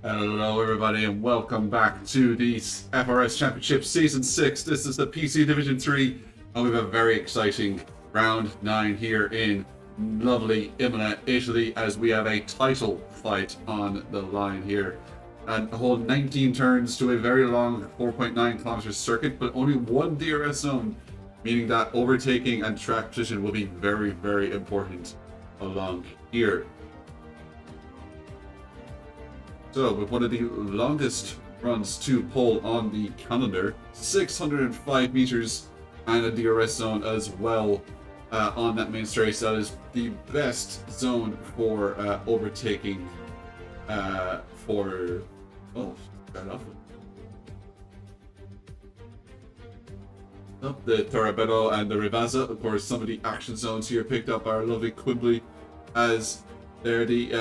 Hello, everybody, and welcome back to the FRS Championship Season 6. This is the PC Division 3, and we have a very exciting Round 9 here in lovely Imola, Italy, as we have a title fight on the line here. And a whole 19 turns to a very long 4.9 kilometer circuit, but only one DRS zone, meaning that overtaking and track position will be very, very important along here. So, with one of the longest runs to pole on the calendar, 605 meters and a DRS zone as well on that main straight. So that is the best zone for overtaking for... Oh, fair enough. The Torabello and the Rivazza, of course, some of the action zones here picked up our lovely Quimbly as they're the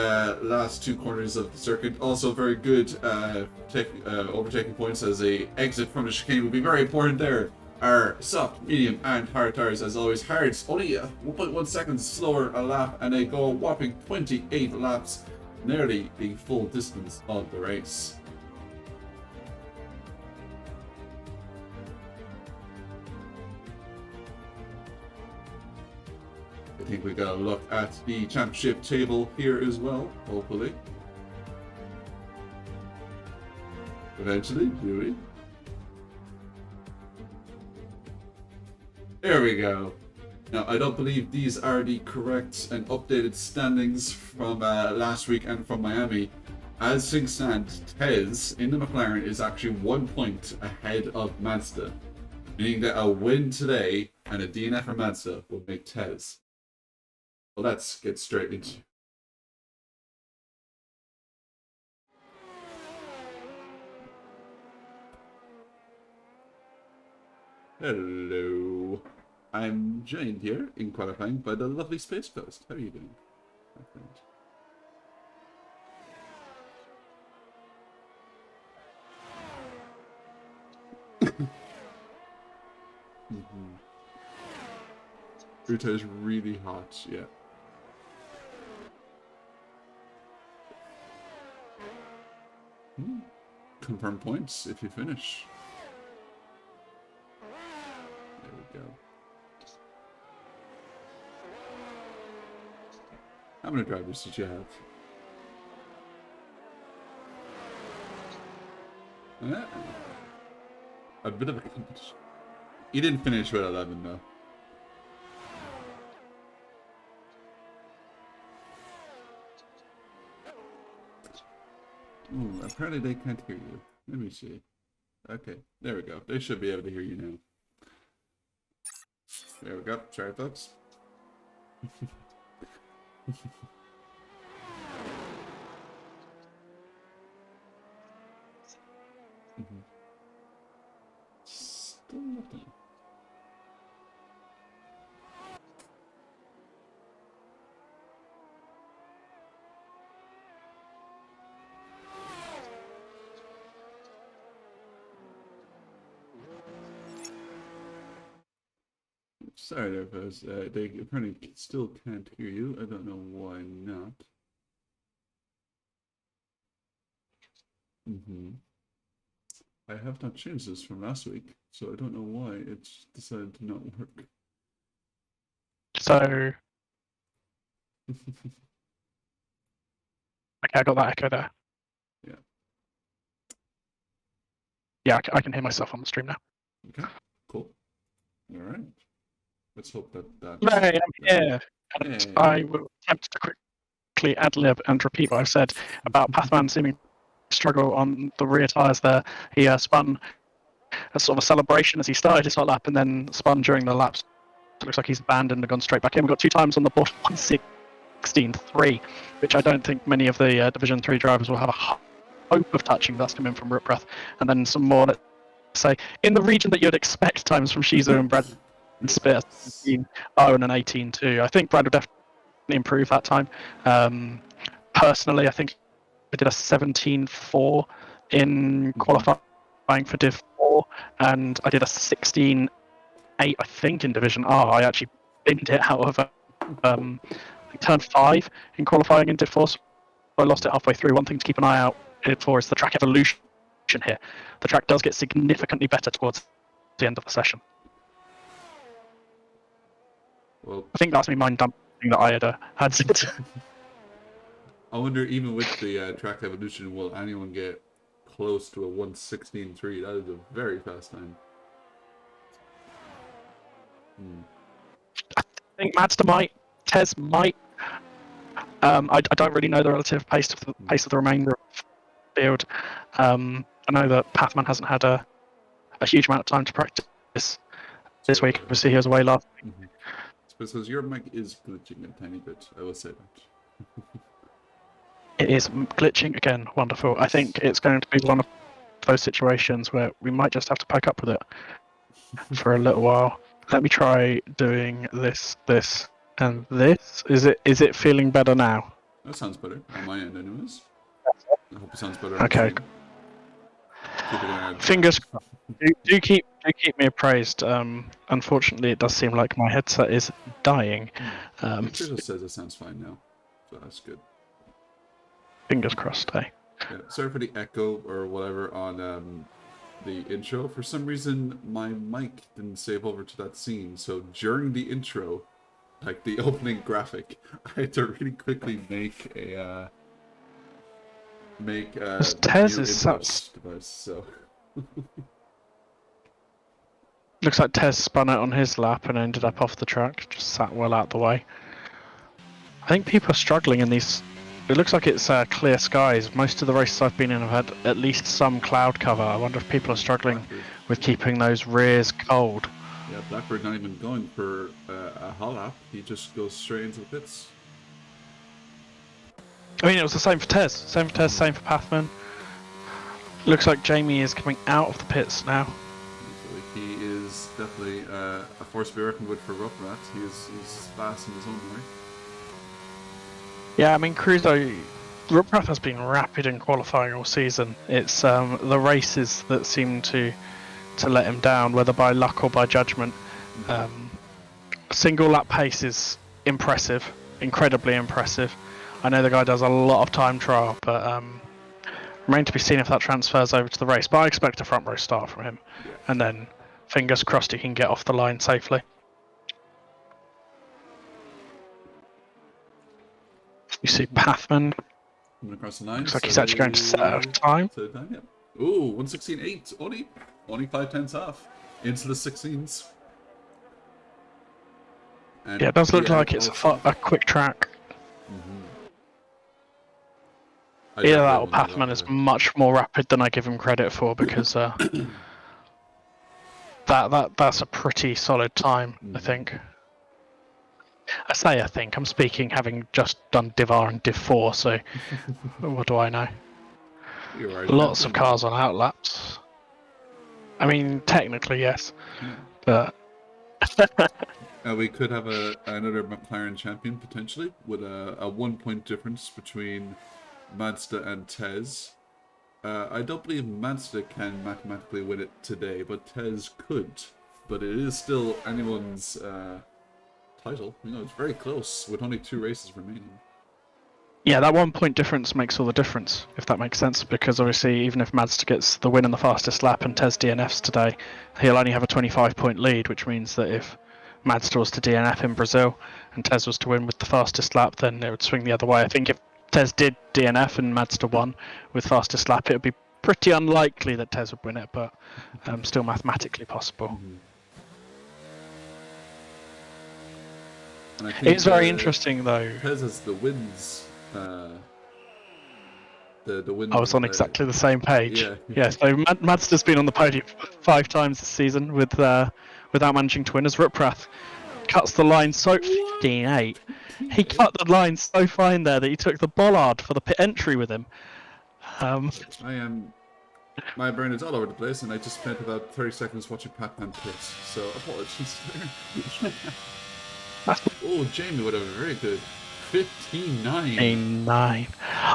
last two corners of the circuit. Also very good overtaking points as a exit from the chicane will be very important there. Our soft, medium and hard tires as always. Hards only 1.1 seconds slower a lap and they go a whopping 28 laps, nearly the full distance of the race. I think we got a look at the championship table here as well, hopefully. Eventually, do we? There we go. Now, I don't believe these are the correct and updated standings from last week and from Miami. As things stand, Tez in the McLaren is actually 1 point ahead of Mazda, meaning that a win today and a DNF for Mazda will make Tez. Well, let's get straight into it. Hello. I'm joined here in qualifying by the lovely Space Ghost. How are you doing, my friend? Ruta is really hot, yeah. Confirm points if you finish. There we go. How many drivers did you have? A bit of a competition. You didn't finish with 11 though. Ooh, apparently they can't hear you. Let me see. Okay, there we go. They should be able to hear you now. There we go. Sorry, folks. Still nothing. Sorry there, folks. They apparently still can't hear you. I don't know why not. I have not changed this from last week, so I don't know why it's decided to not work. So, okay, I got that echo there. Yeah. Yeah, I can hear myself on the stream now. Okay, cool. All right. Let's hope that Hey, I'm here. And I will attempt to quickly ad-lib and repeat what I've said about Pathman seeming to struggle on the rear tyres there. He spun as sort of a celebration as he started his hot lap and then spun during the laps. It looks like he's abandoned and gone straight back in. We've got 2 times on the board, 1:16.3, which I don't think many of the Division 3 drivers will have a hope of touching. That's coming from Ruppreath. And then some more, let's say, in the region that you'd expect times from Shizu and Brad and Spears, 17, Owen and 18.2. I think Brad will definitely improve that time. Personally, I think I did a 17.4 in qualifying for Div 4, and I did a 16.8, I think, in Division R. I actually binned it out of turn 5 in qualifying in Div 4, so I lost it halfway through. One thing to keep an eye out for is the track evolution here. The track does get significantly better towards the end of the session. Well, I think that's me mind dumping that I had said. I wonder, even with the track evolution, will anyone get close to a 1:16.3? That is a very fast time. I think Mazda might, Tez might. I don't really know the relative pace of the remainder of the field. I know that Pathman hasn't had a huge amount of time to practice this week. Obviously, he was away last week. It's because your mic is glitching a tiny bit. I will say that. It is glitching again. Wonderful. I think it's going to be one of those situations where we might just have to pack up with it for a little while. Let me try doing this, and this. Is it feeling better now? That sounds better on my end, anyways. I hope it sounds better. Okay. Fingers crossed. Do keep me appraised. Unfortunately, it does seem like my headset is dying. It just says it sounds fine now, so that's good. Fingers crossed, eh? Yeah, sorry for the echo or whatever on the intro. For some reason, my mic didn't save over to that scene, so during the intro, like the opening graphic, I had to really quickly make a Tez is such device. So looks like Tez spun out on his lap and ended up off the track. Just sat well out the way. I think people are struggling in these. It looks like it's clear skies. Most of the races I've been in have had at least some cloud cover. I wonder if people are struggling with keeping those rears cold. Yeah, Blackbird not even going for a hull lap. He just goes straight into the pits. I mean, it was the same for Tez. Same for Pathman. Looks like Jamie is coming out of the pits now. So he is definitely a force to be reckoned with for Rupprat. He's fast in his own way. Yeah, I mean, Rupprat has been rapid in qualifying all season. It's the races that seem to let him down, whether by luck or by judgment. Single lap pace is impressive, incredibly impressive. I know the guy does a lot of time trial, but remains to be seen if that transfers over to the race. But I expect a front row start from him, and then fingers crossed he can get off the line safely. You see Pathman. Across the line. Looks like he's actually going to set out of time. Yeah. Ooh, 1:16.8. Only 5/10 off into the 16s. And yeah, it does look like it's a quick track. Either that or Pathman is much more rapid than I give him credit for, because that's a pretty solid time, I think. I think. I'm speaking having just done Div R and Div 4, so what do I know? Right, lots of cars on outlaps. I mean, technically, yes. But we could have another McLaren champion, potentially, with a 1 point difference between Mazda and Tez. I don't believe Mazda can mathematically win it today, but Tez could. But it is still anyone's title. It's very close with only 2 races remaining. Yeah, that 1 point difference makes all the difference, if that makes sense, because obviously even if Mazda gets the win in the fastest lap and Tez DNFs today, he'll only have a 25-point lead, which means that if Mazda was to DNF in Brazil and Tez was to win with the fastest lap, then it would swing the other way. I think if Tez did DNF and Mazda won with fastest lap, it would be pretty unlikely that Tez would win it, but still mathematically possible. It's very interesting, though. Tez has the wins. The win. I was on exactly the same page. Yeah. So Mazda's been on the podium 5 times this season without managing to win, as Rupprat cuts the line so 15-8. He cut the line so fine there that he took the bollard for the pit entry with him. My brain is all over the place, and I just spent about 30 seconds watching Pac-Man piss. So apologies there. Oh, Jamie would have a very good 15-9. 15-9.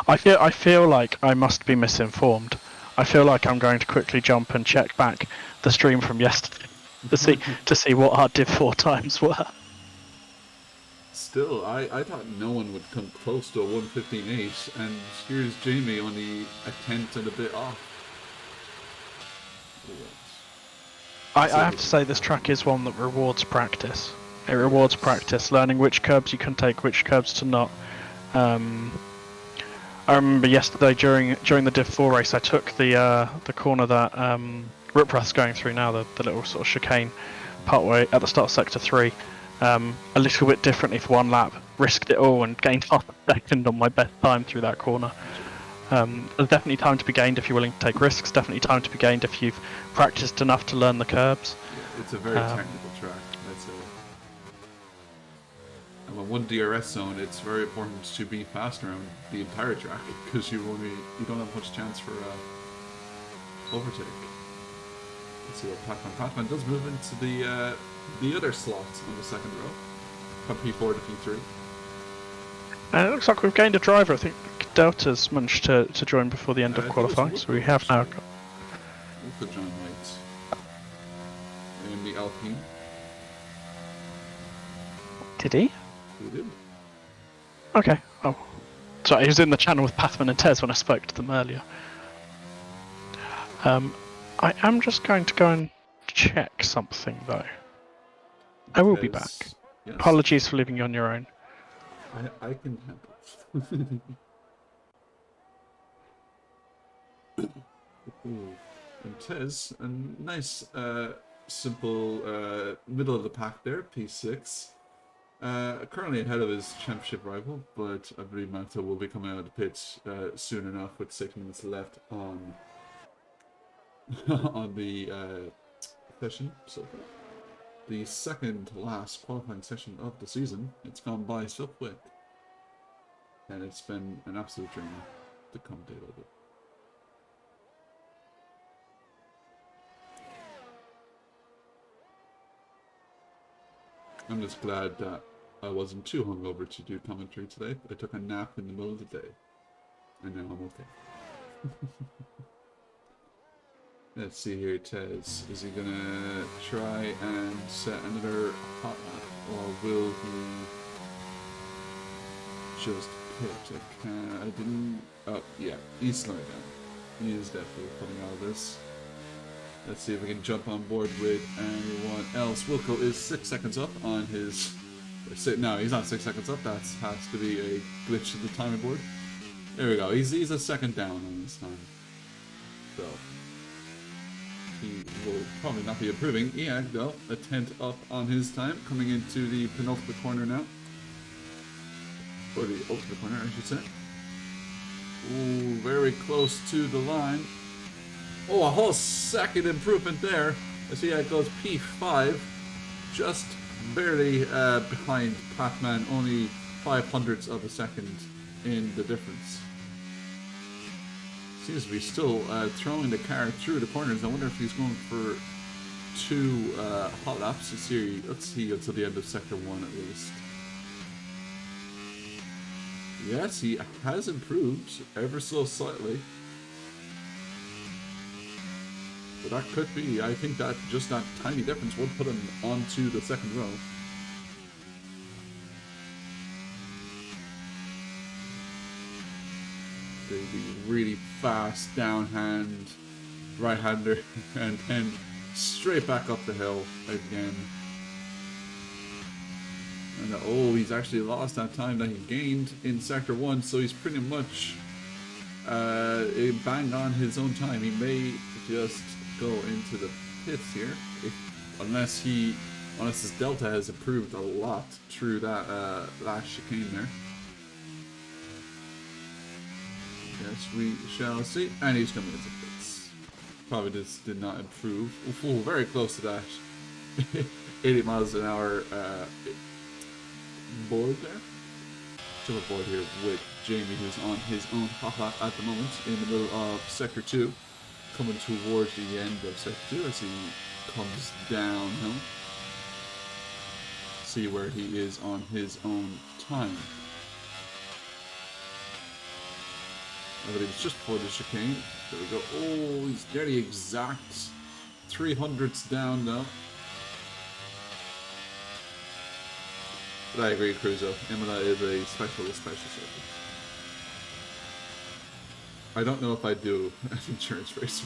I feel like I must be misinformed. I feel like I'm going to quickly jump and check back the stream from yesterday to see what our Div 4 times were. Still, I thought no one would come close to a 115.8, and here's Jamie only a tenth and a bit off. I have to say this track is one that rewards practice. It rewards practice, learning which curbs you can take, which curbs to not. I remember yesterday during the Div 4 race, I took the corner that Riprath's going through now, the little sort of chicane partway at the start of Sector 3, a little bit differently for one lap, risked it all and gained half a second on my best time through that corner. There's definitely time to be gained if you're willing to take risks, definitely time to be gained if you've practiced enough to learn the curbs. Yeah, it's a very technical track, I'd say. And with one DRS zone, it's very important to be fast around the entire track because you don't have much chance for overtake. Let's see what Pac-Man does move into the other slot on the second row, from P4 to P3. And it looks like we've gained a driver. I think Delta's managed to join before the end of qualifying, so we have now got... Wilco joined late in the Alpine. Did he? He did. Okay. Oh, sorry. He was in the channel with Pathman and Tez when I spoke to them earlier. I am just going to go and check something though. I will be back. Yes. Apologies for leaving you on your own. I can handle it. And Tez, a nice, simple middle of the pack there, P6. Currently ahead of his championship rival, but I believe Manto will be coming out of the pits soon enough with 6 minutes left on on the session. So the second to last qualifying session of the season. It's gone by so quick, and it's been an absolute dream to commentate all of it. I'm just glad that I wasn't too hungover to do commentary today. I took a nap in the middle of the day, and now I'm okay. Let's see here, Tez. Is he gonna try and set another hot lap, or will he just pit? I didn't. Oh, yeah, he's slowing down. He is definitely coming out of this. Let's see if we can jump on board with anyone else. Wilco is 6 seconds up on his... No, he's not 6 seconds up. That has to be a glitch in the timing board. There we go. He's a second down on this time. So he will probably not be improving. Yeah, though, a tenth up on his time, coming into the penultimate corner now. Or the ultimate corner, I should say. Ooh, very close to the line. Oh, a whole second improvement there. I see how it goes P5, just barely behind Pac-Man, only 500ths of a second in the difference. Seems to be still throwing the car through the corners. I wonder if he's going for 2 hot laps. Let's see until the end of Sector 1 at least. Yes, he has improved ever so slightly. But that could be, I think that just that tiny difference would put him onto the second row. They'd be really fast downhand, right-hander, and then straight back up the hill again. And oh, he's actually lost that time that he gained in Sector 1, so he's pretty much bang on his own time. He may just go into the pits here, unless his delta has improved a lot through that last chicane there. Yes, we shall see. And he's coming into pits. Probably just did not improve. Ooh, very close to that 80 miles an hour board there. Still aboard here with Jamie, who's on his own hot lap at the moment in the middle of Sector 2. Coming towards the end of Sector 2 as he comes downhill. See where he is on his own time. I believe it's just before the chicane. There we go. Oh, he's nearly exact 300ths down now. But I agree, Cruzo. Imola is a special circuit. I don't know if I do an endurance race.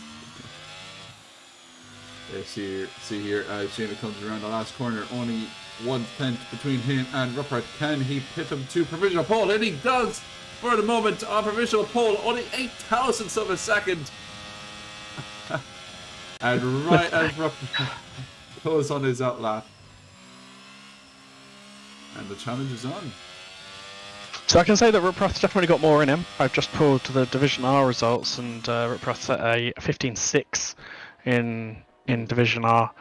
See here, as Jamie comes around the last corner, only 1/10 between him and Ruppert. Can he pit him to provisional pole? And he does! For the moment, on provisional pole, only 0.008 of a second. And right as Ruppert goes on his outlap. And the challenge is on. So I can say that Rupprath's definitely got more in him. I've just pulled the Division R results, and Rupprath's at a 15.6 in Division R.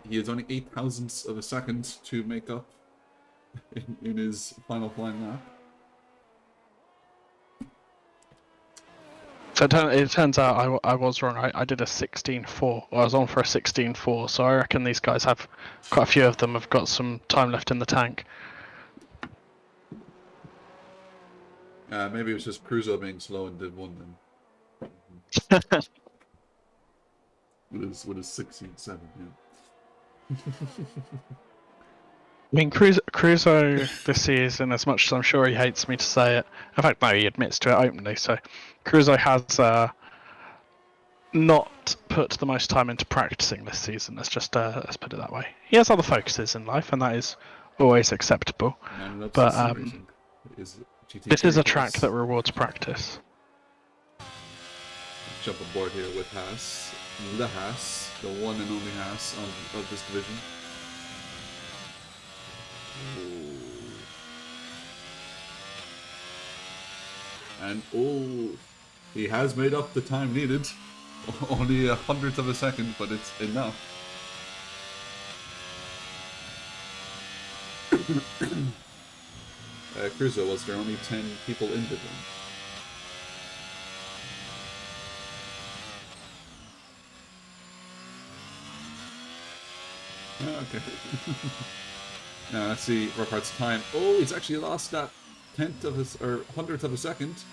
He has only 0.008 of a second to make up in his final flying lap. So it turns out I was wrong. I did a 16.4. I was on for a 16.4, so I reckon these guys have, quite a few of them have got some time left in the tank. Maybe it was just Cruzo being slow and did one then. with his 16.7, yeah. I mean, Cruzo this season, as much as I'm sure he hates me to say it, in fact, no, he admits to it openly, so Cruzo has not put the most time into practicing this season, let's put it that way. He has other focuses in life, and that is always acceptable. But this is a track that rewards practice. Jump aboard here with Haas. The Haas, the one and only Haas of this division. And he has made up the time needed. Only 1/100th of a second, but it's enough. Cruzo, was there only 10 people in the room? Okay. Now let's see Ruckart's time. Oh, he's actually lost that 100th of a second.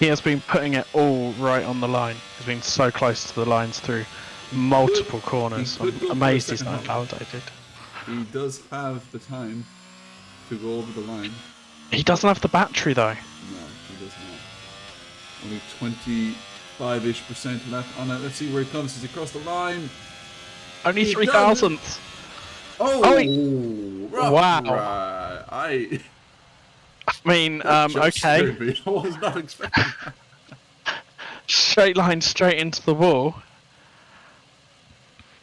He has been putting it all right on the line. He's been so close to the lines through multiple corners. I'm amazed he's not validated. He does have the time to go over the line. He doesn't have the battery though. No, he does not. Only 25-ish% left on it. Let's see where he comes. Does he cross the line? Only 3,000th. Wow. I mean, okay. I was not expecting that. Straight line straight into the wall.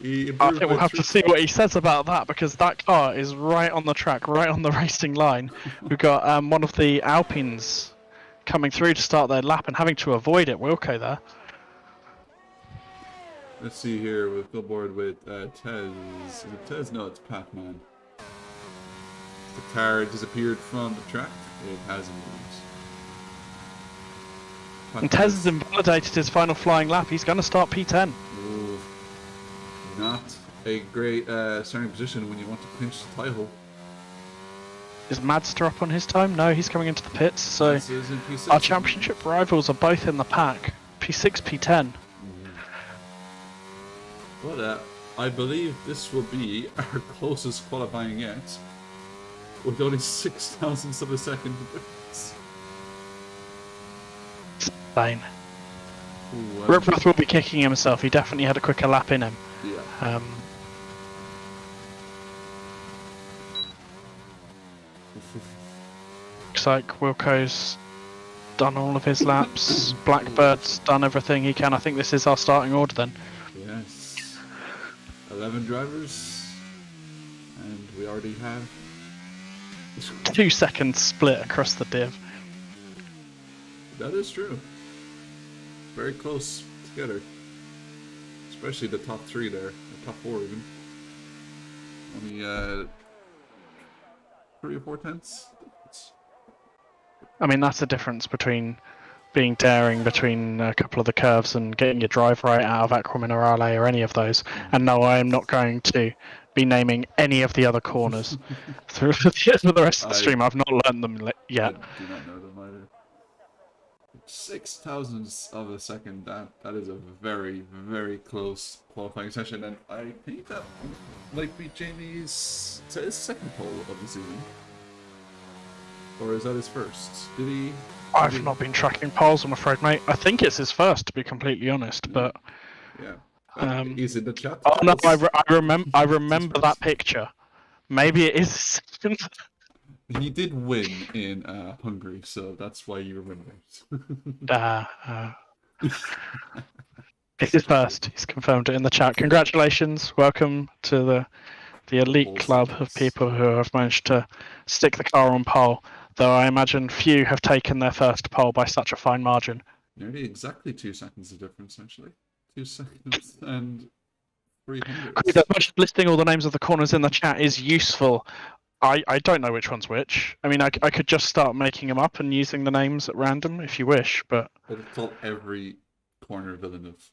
I think we'll have to see what he says about that, because that car is right on the track, right on the racing line. We've got one of the Alpines coming through to start their lap and having to avoid it. Wilco there. Let's see here. We'll go board with Tez. Is it Tez? No, it's Pac-Man. The car disappeared from the track. It has moved. And Tez has invalidated his final flying lap. He's going to start P10. Ooh, not a great starting position when you want to pinch the title. Is Madster up on his time? No, he's coming into the pits. So our championship rivals are both in the pack. P6, P10. But I believe this will be our closest qualifying yet, with only 0.006 of a second difference. Insane. Ripworth will be kicking himself. He definitely had a quicker lap in him. Yeah. Looks like Wilco's done all of his laps. Blackbird's done everything he can. I think this is our starting order then. Yes. 11 drivers, and we already have 2 seconds split across the div. That is true. Very close together, especially the top 3 there, the top 4 even. Only 3 or 4 tenths. I mean, that's the difference between being daring between a couple of the curves and getting your drive right out of Aqua Minerale or any of those. And no, I am not going to be naming any of the other corners through the rest of the stream. I've not learned them yet. I do not know them either. 0.006 of a second. That is a very, very close qualifying session, and I think that might be Jamie's second pole of the season. Or is that his first? Did he? I've not been tracking polls, I'm afraid, mate. I think it's his first, to be completely honest. But yeah, he's in the chat. Oh no, I remember that picture. Maybe it is. He did win in Hungary, so that's why you remember it. It's his first. He's confirmed it in the chat. Congratulations. Welcome to the elite club of people who have managed to stick the car on pole, though I imagine few have taken their first pole by such a fine margin. Nearly exactly 2 seconds of difference, actually. 2 seconds and 300. Listing all the names of the corners in the chat is useful. I don't know which one's which. I mean, I could just start making them up and using the names at random if you wish, but... I've told every corner Villeneuve.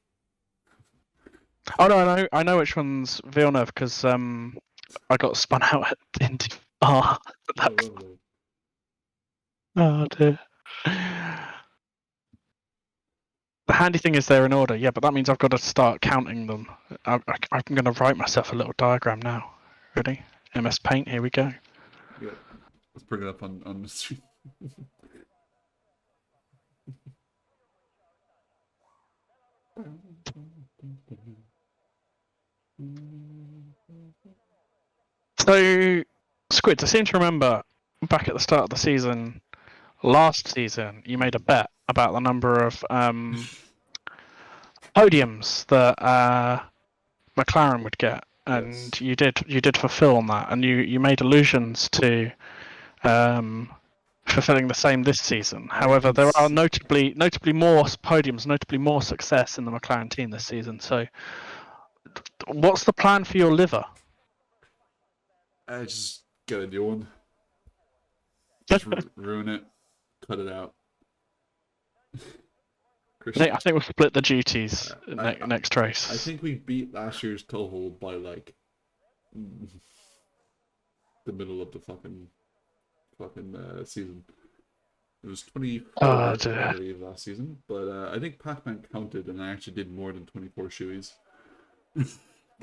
Oh no, I know which one's Villeneuve because I got spun out at Indy. Oh dear. The handy thing is they're in order, yeah, but that means I've got to start counting them. I'm going to write myself a little diagram now. Ready? MS Paint, here we go. Yeah, let's bring it up on the stream. So, Squid, I seem to remember back at the start of the season, last season, you made a bet about the number of podiums that McLaren would get, and yes. you did fulfill on that, and you made allusions to fulfilling the same this season. However, there are notably more podiums, notably more success in the McLaren team this season. So, what's the plan for your liver? Just get a new one. Just ruin it. Cut it out. I think we'll split the duties next race. I think we beat last year's toehold by like the middle of the fucking season. It was 24 I believe last season, but I think Pac-Man counted and I actually did more than 24 shoeies.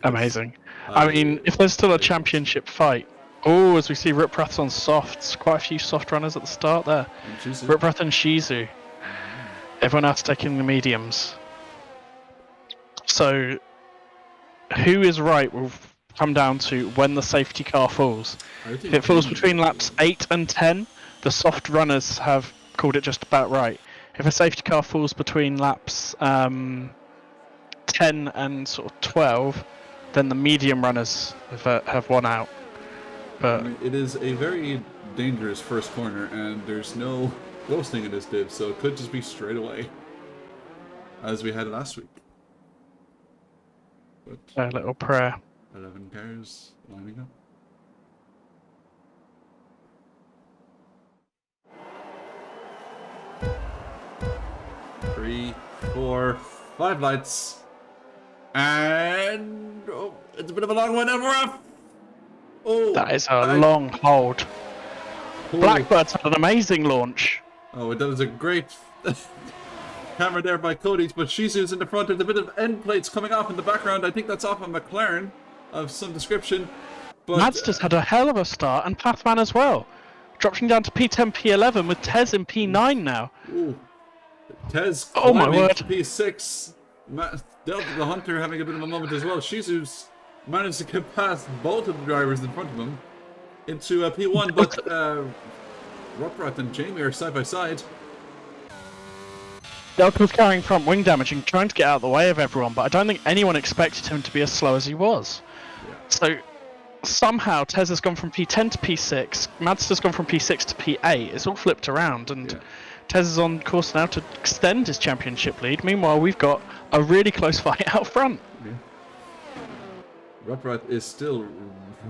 Amazing. I mean, if there's still a championship fight, as we see Riprath on softs, quite a few soft runners at the start there. Riprath and Shizu. Everyone else taking the mediums. So, who is right will come down to when the safety car falls. If it falls between laps 8 and 10, the soft runners have called it just about right. If a safety car falls between laps 10 and sort of 12, then the medium runners have won out. But I mean, it is a very dangerous first corner, and there's no ghosting in this div, so it could just be straight away, as we had last week. But a little prayer. 11 cars lining up. Three, 4, 5 lights, and it's a bit of a long one, FRF. That is a long hold. Blackbird's had an amazing launch. Oh, that was a great camera there by Cody's, but Shizu's in the front. There's a bit of end plates coming off in the background. I think that's off a McLaren of some description. But Mazda's had a hell of a start, and Pathman as well. Dropping down to P10, P11 with Tez in P9 now. Ooh. Tez climbing to P6. Delta the Hunter having a bit of a moment as well. Shizu's managed to get past both of the drivers in front of him into P1, but Rockrat and Jamie are side by side. Delta's carrying front wing damage and trying to get out of the way of everyone, but I don't think anyone expected him to be as slow as he was. Yeah. So somehow Tez has gone from P10 to P6, Mazda's gone from P6 to P8. It's all flipped around, and Tez is on course now to extend his championship lead. Meanwhile, we've got a really close fight out front. Yeah. Rockrat is still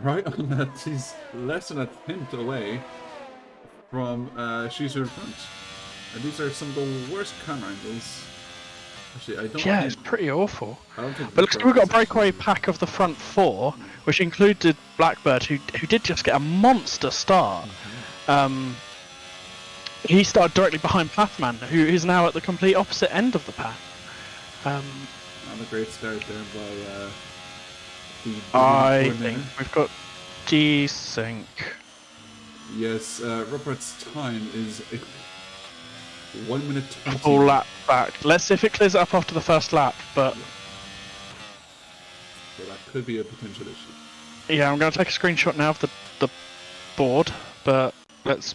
right on that. He's less than a hint away from Shizu in front. And these are some of the worst camera angles. Actually, I don't. Yeah, it's pretty awful. But looks like we've got a breakaway pack of the front 4, which included Blackbird, who did just get a monster start. he started directly behind Pathman, who is now at the complete opposite end of the path. And a great start there by the I coordinator. think we've got desync. Yes, Rupert's time is 1 minute 20. Full lap back. Let's see if it clears it up after the first lap, but... So that could be a potential issue. Yeah, I'm going to take a screenshot now of the board, but let's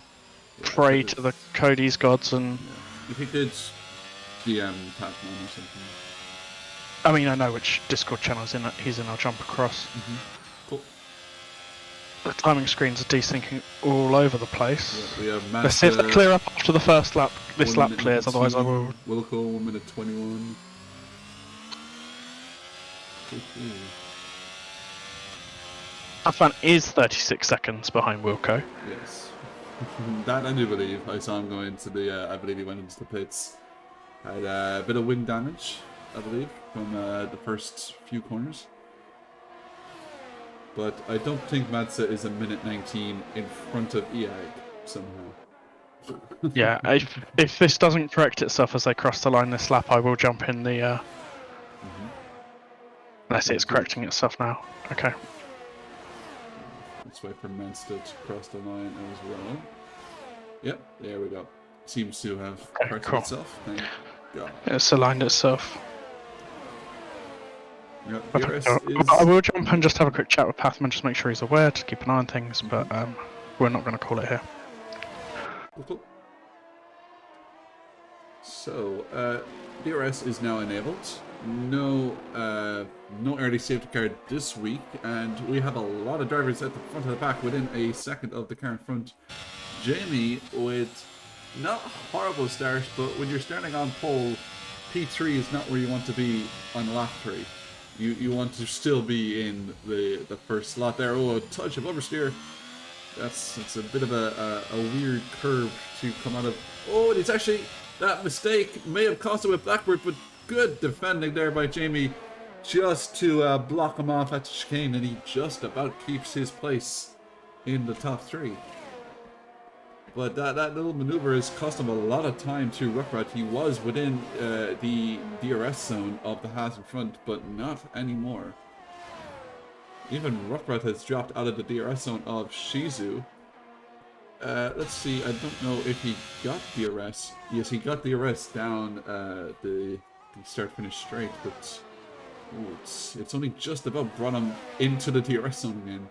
pray to the Cody's gods and... Yeah. If he did DM Pathman or something. I mean, I know which Discord channel he's in, I'll jump across. Cool. The timing screens are desyncing all over the place. Yeah, we have let's see if they clear up after the first lap. This lap clears, otherwise I will... Wilco, 1 minute 21. Pathman is 36 seconds behind Wilco. Yes. That I do believe. I saw him going into the, I believe he went into the pits. Had a bit of wing damage, I believe, from the first few corners. But I don't think Matza is a minute 19 in front of EAG somehow. Yeah, if this doesn't correct itself as they cross the line this lap, I will jump in the... Let's see, it's correcting itself now. Okay. Let's wait for Manstead to cross the line as well. Yep, there we go. Seems to have corrected itself. Thank God. It's aligned itself. Yep, I will jump and just have a quick chat with Pathman, just make sure he's aware to keep an eye on things, but we're not going to call it here. Cool. So, DRS is now enabled. No early safety car this week, and we have a lot of drivers at the front of the pack within a second of the car in front. Jamie with not a horrible start, but when you're starting on pole, P3 is not where you want to be on lap 3. You want to still be in the first slot there. Oh, a touch of oversteer. That's a bit of a weird curve to come out of. Oh, and it's actually, that mistake may have cost him with Blackbird, but good defending there by Jamie, just to block him off at the chicane, and he just about keeps his place in the top 3. But that little maneuver has cost him a lot of time to Ruckrat. He was within the DRS zone of the Haas in front, but not anymore. Even Ruckrat has dropped out of the DRS zone of Shizu. Let's see, I don't know if he got DRS. Yes, he got DRS down the start-finish straight, but ooh, it's only just about brought him into the DRS zone again.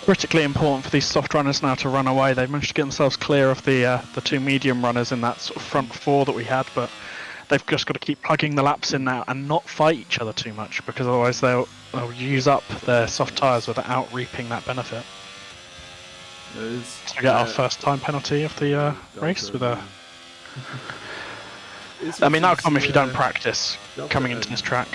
Critically important for these soft runners now to run away. They've managed to get themselves clear of the two medium runners in that sort of front 4 that we had, but they've just got to keep plugging the laps in now and not fight each other too much, because otherwise they'll use up their soft tyres without reaping that benefit. So we get our first time penalty of the race with a... I mean, that'll come if you don't practice coming into this track.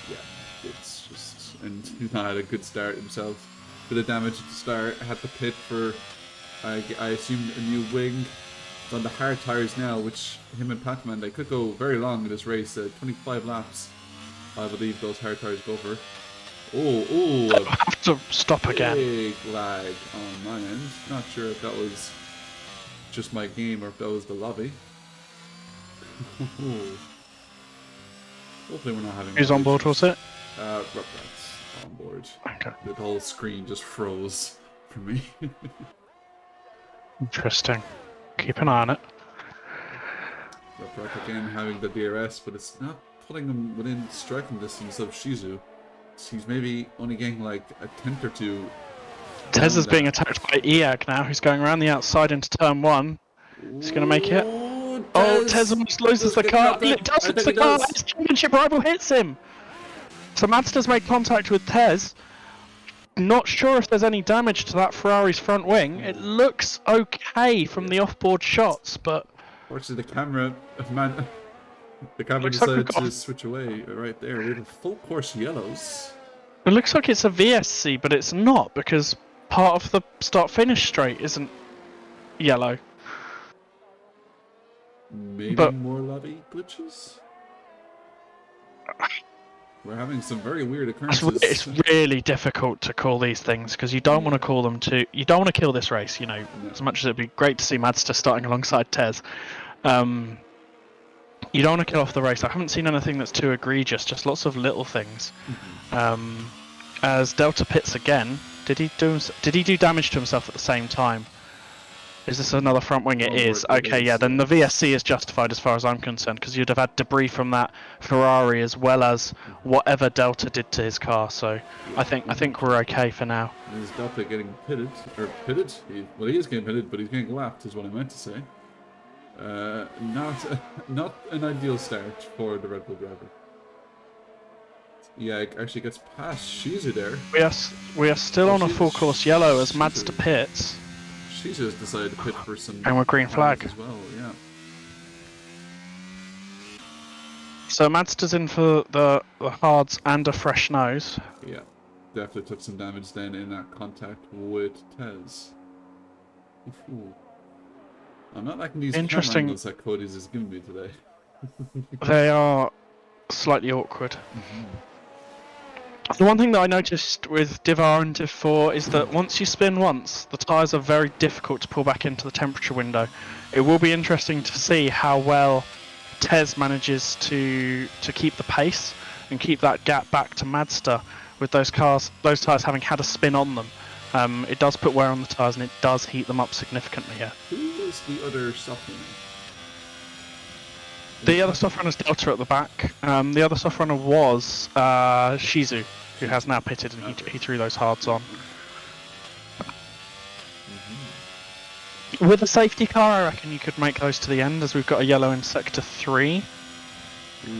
Yeah, it's just... And he's not had a good start himself. Bit of damage at the start. Had to pit for, I assume, a new wing. It's on the hard tyres now, which him and Pathman, they could go very long in this race. 25 laps, I believe those hard tyres go for. Oh, I have to stop again. Big lag on my end. Not sure if that was just my game or if that was the lobby. Hopefully we're not having... Who's on board, was it? Rugrats on board. Okay. The whole screen just froze for me. Interesting. Keep an eye on it. Ruprat again having the DRS, but it's not putting him within striking distance of Shizu. He's maybe only getting like a tenth or two. Tez is being attacked by Eag now, who's going around the outside into turn 1. He's going to make it. Oh, Tez almost loses the car. It does hit the car. His championship rival hits him. So Mazda's made contact with Tez. Not sure if there's any damage to that Ferrari's front wing. It looks okay from the off-board shots, but... Fortunately, the camera decided to switch away right there. We have full course yellows. It looks like it's a VSC, but it's not, because part of the start-finish straight isn't yellow. Maybe more lobby glitches? We're having some very weird occurrences. It's really difficult to call these things because you don't want to call them to. You don't want to kill this race. You know, as much as it'd be great to see Madster starting alongside Tez. You don't want to kill off the race. I haven't seen anything that's too egregious. Just lots of little things. As Delta pits again, did he do damage to himself at the same time? Is this another front wing? It is. Okay, yeah, then the VSC is justified as far as I'm concerned, because you'd have had debris from that Ferrari as well as whatever Delta did to his car. So I think we're okay for now. Is Delta getting pitted? Or pitted? Well, he is getting pitted, but he's getting lapped, is what I meant to say. Not an ideal start for the Red Bull driver. Yeah, it actually gets past Shizu there. We are still on a full course yellow as Mazda pits. Shizu's decided to pit for some. And we're green flag as well. Yeah. So Mazda's in for the hards and a fresh nose. Yeah, definitely took some damage then in that contact with Tez. Ooh. I'm not liking these camera angles that Cody's is giving me today. They are slightly awkward. The one thing that I noticed with Div R and Div 4 is that once you spin once, the tyres are very difficult to pull back into the temperature window. It will be interesting to see how well Tez manages to keep the pace and keep that gap back to Mazda with those tyres having had a spin on them. It does put wear on the tyres and it does heat them up significantly here. Who is the other soft runner? The other soft runner is Delta at the back. The other soft runner was Shizu, who has now pitted and he threw those hards on. With a safety car, I reckon you could make those to the end, as we've got a yellow in sector 3. Who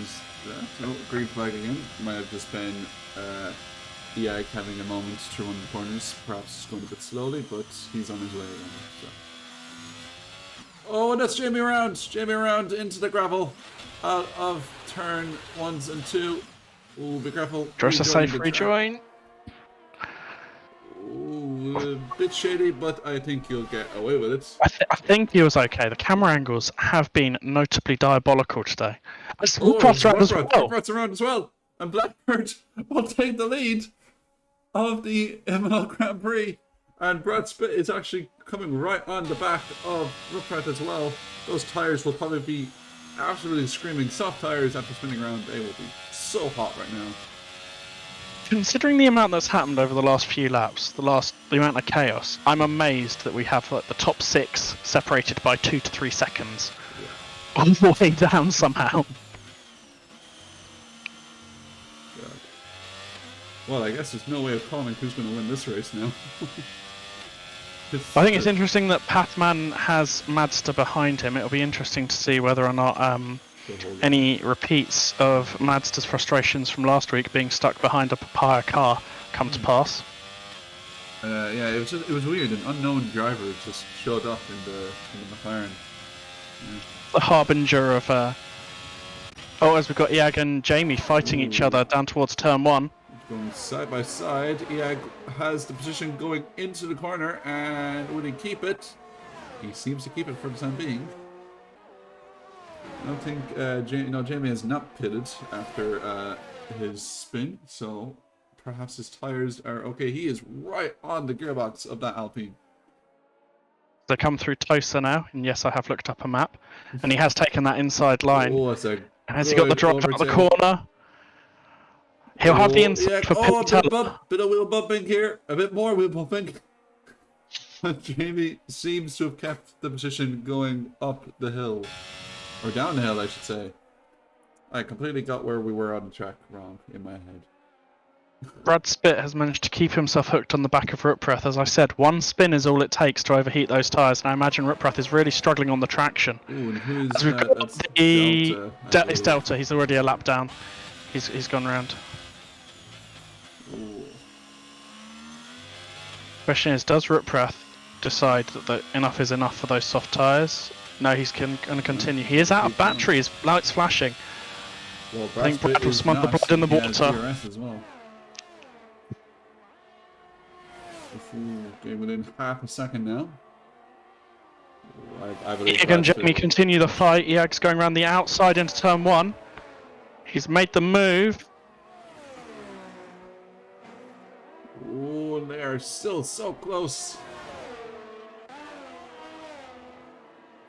is that? Oh, green flag again. Might have just been Yag having a moment to run the corners. Perhaps just going a bit slowly, but he's on his way again. So. Oh, and that's Jamie around! Jamie around into the gravel. Out of turn 1s and 2. Ooh, be careful. Just a safe rejoin. Ooh, a bit shady, but I think you'll get away with it. I think he was okay. The camera angles have been notably diabolical today. Rockrat's around as well. And Blackbird will take the lead of the Imola Grand Prix. And Brad Spitt is actually coming right on the back of Rockrat as well. Those tyres will probably be absolutely screaming. Soft tyres after spinning around, they will be so hot right now. Considering the amount that's happened over the last few laps, the amount of chaos, I'm amazed that we have like the top 6 separated by 2 to 3 seconds, all the way down somehow. God. Well, I guess there's no way of calling who's going to win this race now. I think it's interesting that Pathman has Mazda behind him. It'll be interesting to see whether or not any repeats of Mazda's frustrations from last week being stuck behind a papaya car come to pass. Yeah, it was weird. An unknown driver just showed up in the McLaren. Yeah. The harbinger of as we've got Iag and Jamie fighting each other down towards turn 1. Going side by side. Iag has the position going into the corner, and will he keep it? He seems to keep it for the time being. I don't think Jamie has not pitted after his spin, so perhaps his tires are okay. He is right on the gearbox of that Alpine. They come through Tosa now, and yes, I have looked up a map, and he has taken that inside line. Oh, that's a has he got the drop out the corner? He'll have the inside for bit of wheel bumping here, a bit more wheel bumping. Jamie seems to have kept the position going up the hill. Or down the hill, I should say. I completely got where we were on the track wrong in my head. Brad Spitt has managed to keep himself hooked on the back of Ruprecht. As I said, one spin is all it takes to overheat those tyres, and I imagine Ruprecht is really struggling on the traction. Ooh, and who's As we've got it's Delta. He's already a lap down. He's gone round. Ooh. Question is, does Ruprecht decide that enough is enough for those soft tyres? No, he's going to continue. He is out of battery. His light's flashing. Well, I think Brad will smother the blood in the water. FRS as well. Okay, within half a second now. Iag and Jamie continue the fight. Iag's going around the outside into turn 1. He's made the move. Oh, they are still so close.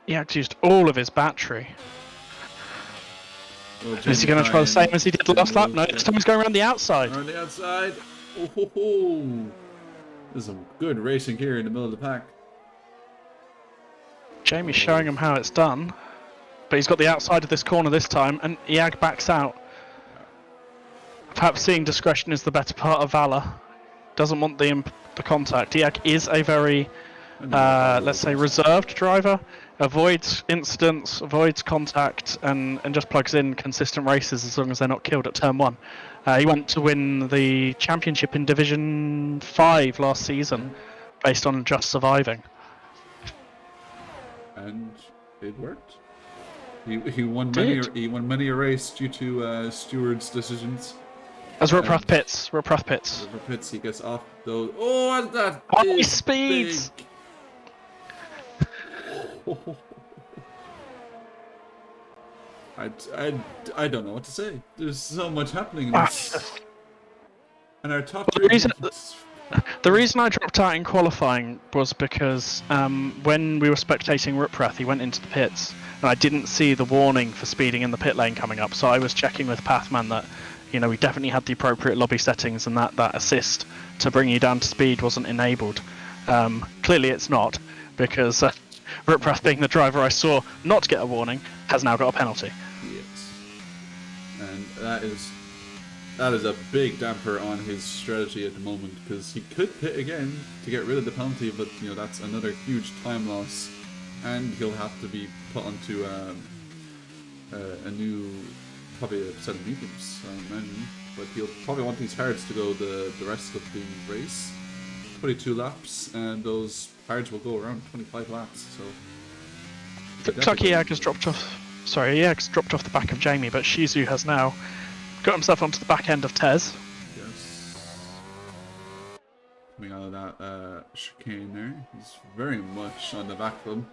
Iag's used all of his battery. Well, Is he going to try the same as he did last lap? No, this time he's going around the outside. On the outside. Oh, ho, ho. There's some good racing here in the middle of the pack. Jamie's showing him how it's done. But he's got the outside of this corner this time, and Iag backs out. Perhaps seeing discretion is the better part of valour. Doesn't want the contact. Iag is a very, let's say, reserved driver. Avoids incidents, avoids contact, and just plugs in consistent races as long as they're not killed at turn 1. He went to win the championship in Division 5 last season based on just surviving. And it worked. He won many a race due to stewards' decisions. As Ruprath pits. Ruprath pits, he gets off those. Oh, and that high speeds! Big. I don't know what to say. There's so much happening in this. And our top three. The reason I dropped out in qualifying was because when we were spectating Ruprath, he went into the pits, and I didn't see the warning for speeding in the pit lane coming up. So I was checking with Pathman that, we definitely had the appropriate lobby settings, and that assist to bring you down to speed wasn't enabled. Clearly, it's not, because Ruprath, being the driver I saw not get a warning, has now got a penalty. Yes, and that is a big damper on his strategy at the moment, because he could pit again to get rid of the penalty, but that's another huge time loss, and he'll have to be put onto a new, probably a set of mediums, I imagine. But he'll probably want these hards to go the rest of the race. 22 laps, and those hards will go around 25 laps. So looks like Iag has dropped off. Sorry, Iag's dropped off the back of Jamie, but Shizu has now got himself onto the back end of Tez. Yes. Coming out of that chicane there, he's very much on the back of him.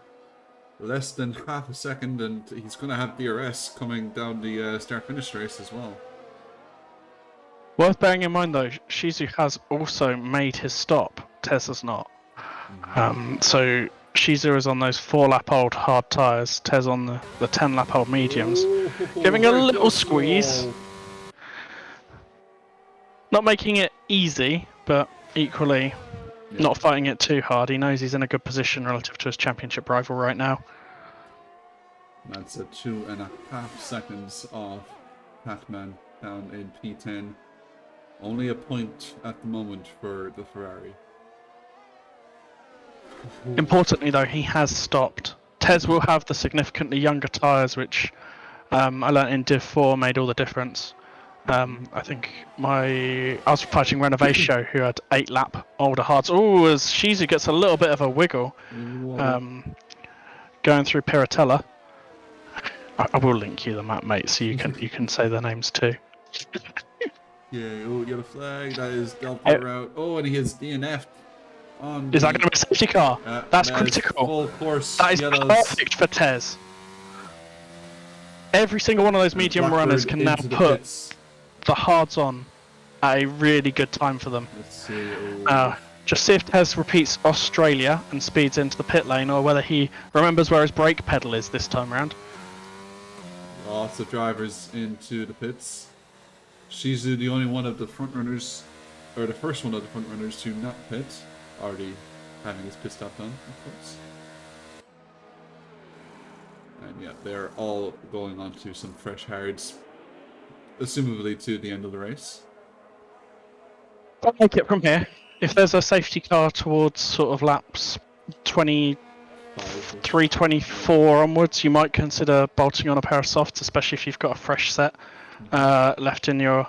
Less than half a second, and he's going to have FRS coming down the start-finish race as well. Worth bearing in mind though, Shizu has also made his stop. Tez has not. So Shizu is on those 4-lap-old hard tyres. Tez on the 10-lap-old mediums. Giving a little squeeze. Not making it easy, but equally not fighting it too hard. He knows he's in a good position relative to his championship rival right now. That's at 2.5 seconds off Pac-Man down in P10. Only a point at the moment for the Ferrari. Importantly though, he has stopped. Tez will have the significantly younger tyres, which I learnt in Div 4 made all the difference. I think I was fighting Renovation, who had 8-lap older hards. Oh, as Shizu gets a little bit of a wiggle going through Piratella. I will link you the map, mate, so you can say their names too. Yeah, oh, yellow flag, that is Delta route. Oh, and he has DNF'd. Is that going to be a safety car? That's critical. Full course that is yellows. Perfect for Tez. Every single one of those medium runners can now put the hards on at a really good time for them. Let's see. Just see if Tez repeats Australia and speeds into the pit lane, or whether he remembers where his brake pedal is this time around. Lots of drivers into the pits. Shizu, the only one of the front runners, or the first one of the front runners to not pit, already having his pit stop done, of course. And yeah, they're all going on to some fresh hards, assumably to the end of the race. I'll take it from here. If there's a safety car towards sort of laps 23, 24 onwards, you might consider bolting on a pair of softs, especially if you've got a fresh set left in your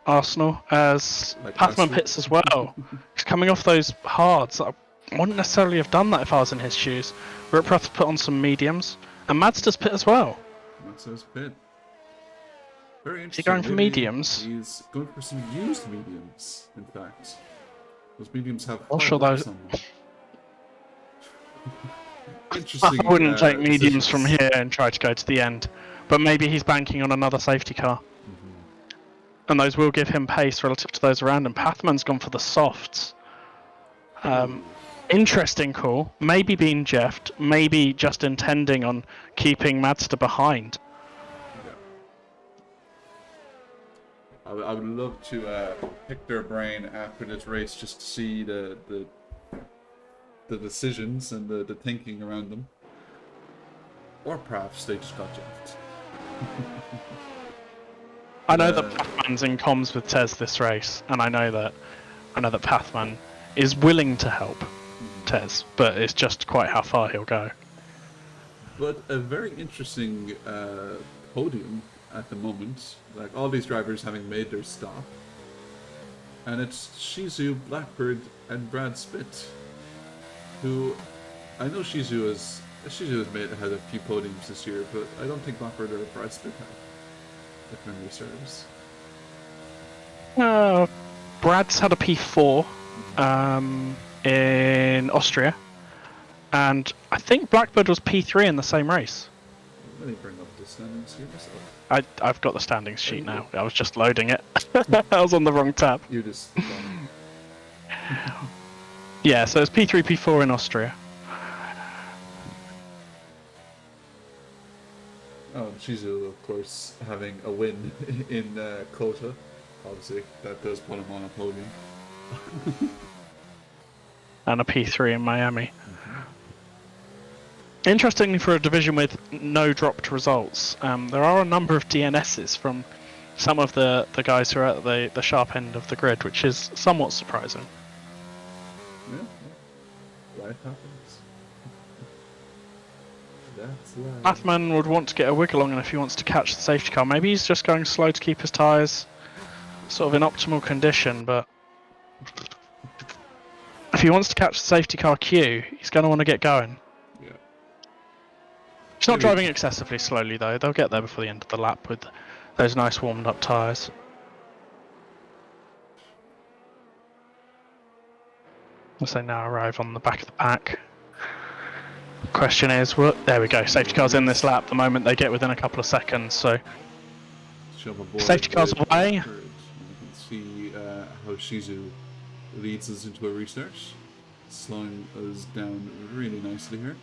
arsenal. As Pathman pits as well. He's coming off those hards. I wouldn't necessarily have done that if I was in his shoes. Ruprath put on some mediums, and Madster's pit as well. Madster's pit. Very interesting. Is he going for mediums? He's going for some used mediums, in fact. Those mediums have. I'll show those. Interesting. I wouldn't take mediums from here and try to go to the end, but maybe he's banking on another safety car. and those will give him pace relative to those around him. Pathman's gone for the softs. Interesting call. Maybe being jeffed, maybe just intending on keeping Madster behind. Yeah. I would love to pick their brain after this race just to see the decisions and the thinking around them. Or perhaps they just got jeffed. I know that Pathman's in comms with Tez this race, and I know that Pathman is willing to help Tez, but it's just quite how far he'll go. But a very interesting podium at the moment. Like all these drivers having made their stop, and it's Shizu, Blackbird, and Brad Spitt, who I know Shizu has had a few podiums this year, but I don't think Blackbird or Brad Spitt have, if memory serves. Brad's had a P4 in Austria, and I think Blackbird was P3 in the same race. Let me bring up the standings here myself. I've got the standings sheet now. I was just loading it. I was on the wrong tab. You just. Yeah, so it's P3, P4 in Austria. Oh, Shizu, of course, having a win in Kota. Obviously, that does put him on a podium. And a P3 in Miami. Interestingly, for a division with no dropped results, there are a number of DNSs from some of the guys who are at the sharp end of the grid, which is somewhat surprising. Yeah. Life happens. That's life. Pathman would want to get a wiggle on, and if he wants to catch the safety car, maybe he's just going slow to keep his tyres sort of in optimal condition, but if he wants to catch the safety car queue, he's going to want to get going. Yeah. He's not driving excessively slowly, though. They'll get there before the end of the lap with those nice warmed up tyres. As they now arrive on the back of the pack. Question is, there we go. Safety car's in this lap. The moment they get within a couple of seconds, so safety car's away. You can see how Shizu leads us into a restart, slowing us down really nicely here.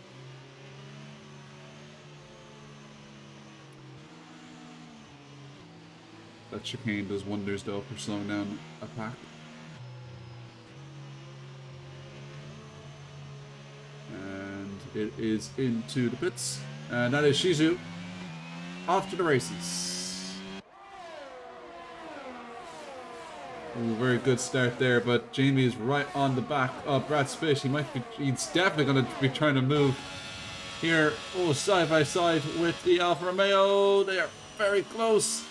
That chicane does wonders though for slowing down a pack. And it is into the pits, and that is Shizu off to the races. Ooh, very good start there, but Jamie is right on the back of Brad Spitt. He's definitely going to be trying to move here. Oh, side by side with the Alfa Romeo. They are very close.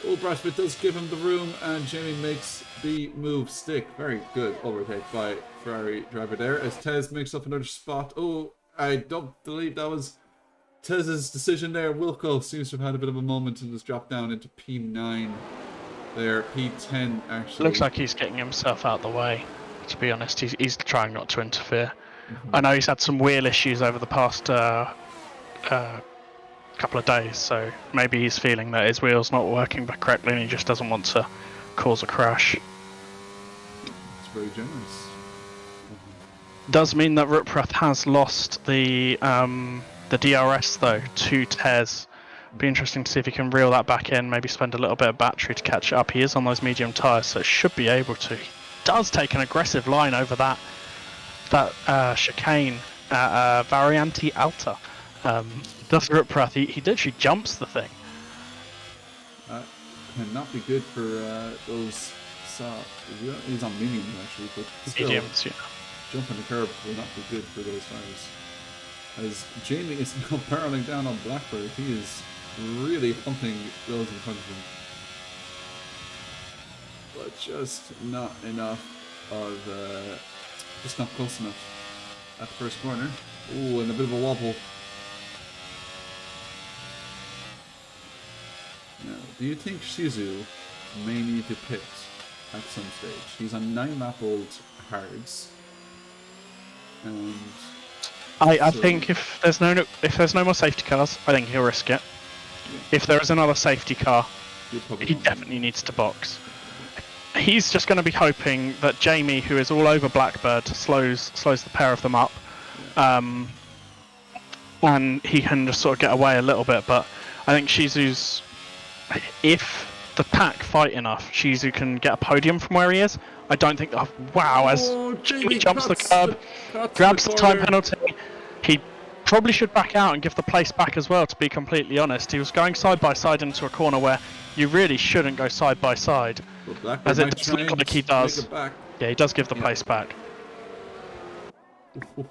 Oh, Brad Spitt does give him the room, and Jamie makes the move stick. Very good overtake by Ferrari driver there, as Tez makes up another spot. Oh, I don't believe that was Tez's decision there. Wilco seems to have had a bit of a moment and has dropped down into P9. There, P10 actually. Looks like he's getting himself out of the way, to be honest. He's trying not to interfere. I know he's had some wheel issues over the past couple of days, so maybe he's feeling that his wheel's not working correctly and he just doesn't want to cause a crash. It's very generous. Does mean that Ruprecht has lost the DRS though to Tez. Be interesting to see if he can reel that back in, maybe spend a little bit of battery to catch it up. He is on those medium tyres, so it should be able to. He does take an aggressive line over that chicane at Variante Alta. Does Ruprecht, he literally jumps the thing. Cannot be good for those he's on mediums actually, but still, mediums, yeah. Jumping the curb will not be good for those tyres. As Jamie is now barreling down on Blackbird, he is really humping those in front of him. But just not enough of, just not close enough at the first corner. Ooh, and a bit of a wobble. Now, do you think Shizu may need to pit at some stage? He's on 9-lap-old hards. And I think if there's no more safety cars, I think he'll risk it. Yeah. If there is another safety car, he definitely needs to box. He's just going to be hoping that Jamie, who is all over Blackbird, slows the pair of them up, and he can just sort of get away a little bit. But I think Shizu's, if the pack fight enough, Shizu can get a podium from where he is. I don't think. Oh, wow! As Jamie jumps the curb, grabs the time penalty, he probably should back out and give the place back as well. To be completely honest, he was going side by side into a corner where you really shouldn't go side by side. As it does look like he does. Yeah, he does give the place back.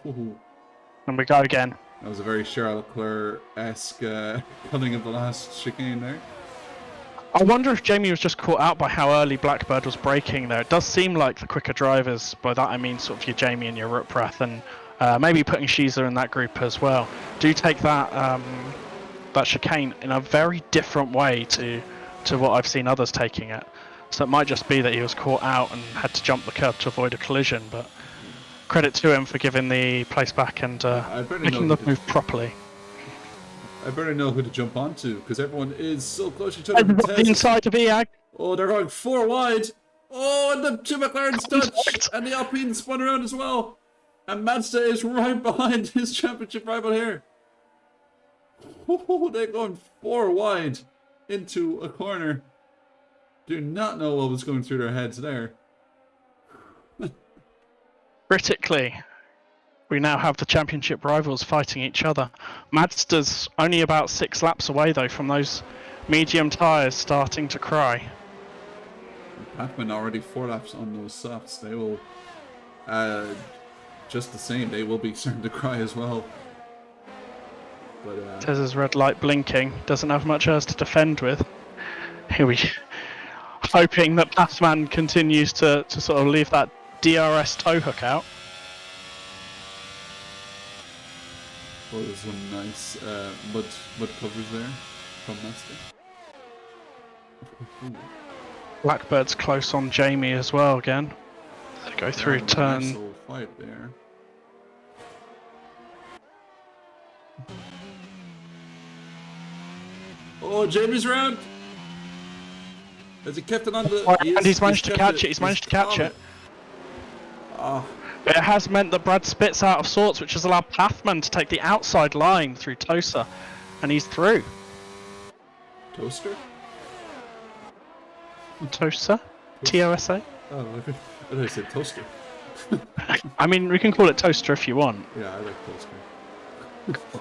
And we go again. That was a very Charlotte Claire-esque cutting of the last chicane there. I wonder if Jamie was just caught out by how early Blackbird was braking there. It does seem like the quicker drivers, by that I mean sort of your Jamie and your Ruprath, and maybe putting Shizu in that group as well, do take that that chicane in a very different way to what I've seen others taking it. So it might just be that he was caught out and had to jump the curb to avoid a collision, but credit to him for giving the place back and making the move properly. I better know who to jump onto, because everyone is so close to each other. The inside of EAG. Oh, they're going 4 wide. Oh, and the two McLarens touch, and the Alpine spun around as well. And Mazda is right behind his championship rival here. Oh, they're going 4 wide into a corner. Do not know what was going through their heads there. Critically, we now have the championship rivals fighting each other. Mazda's only about 6 laps away though from those medium tyres starting to cry. Pac-Man already 4 laps on those softs. They will, just the same, they will be starting to cry as well. But Tez's red light blinking, doesn't have much else to defend with. Here we hoping that Pathman continues to sort of leave that DRS tow hook out. Oh, there's some nice mud covers there from Master. Blackbird's close on Jamie as well again. They go through turn. Nice little fight there. Oh, Jamie's round. Has he kept it on the? And he's managed to catch it. He's managed to catch it. Oh. But it has meant that Brad spits out of sorts, which has allowed Pathman to take the outside line through Tosa, and he's through. Toaster? Tosa? T-O-S-A? Oh, I thought I said toaster. I mean, we can call it Toaster if you want. Yeah, I like toaster.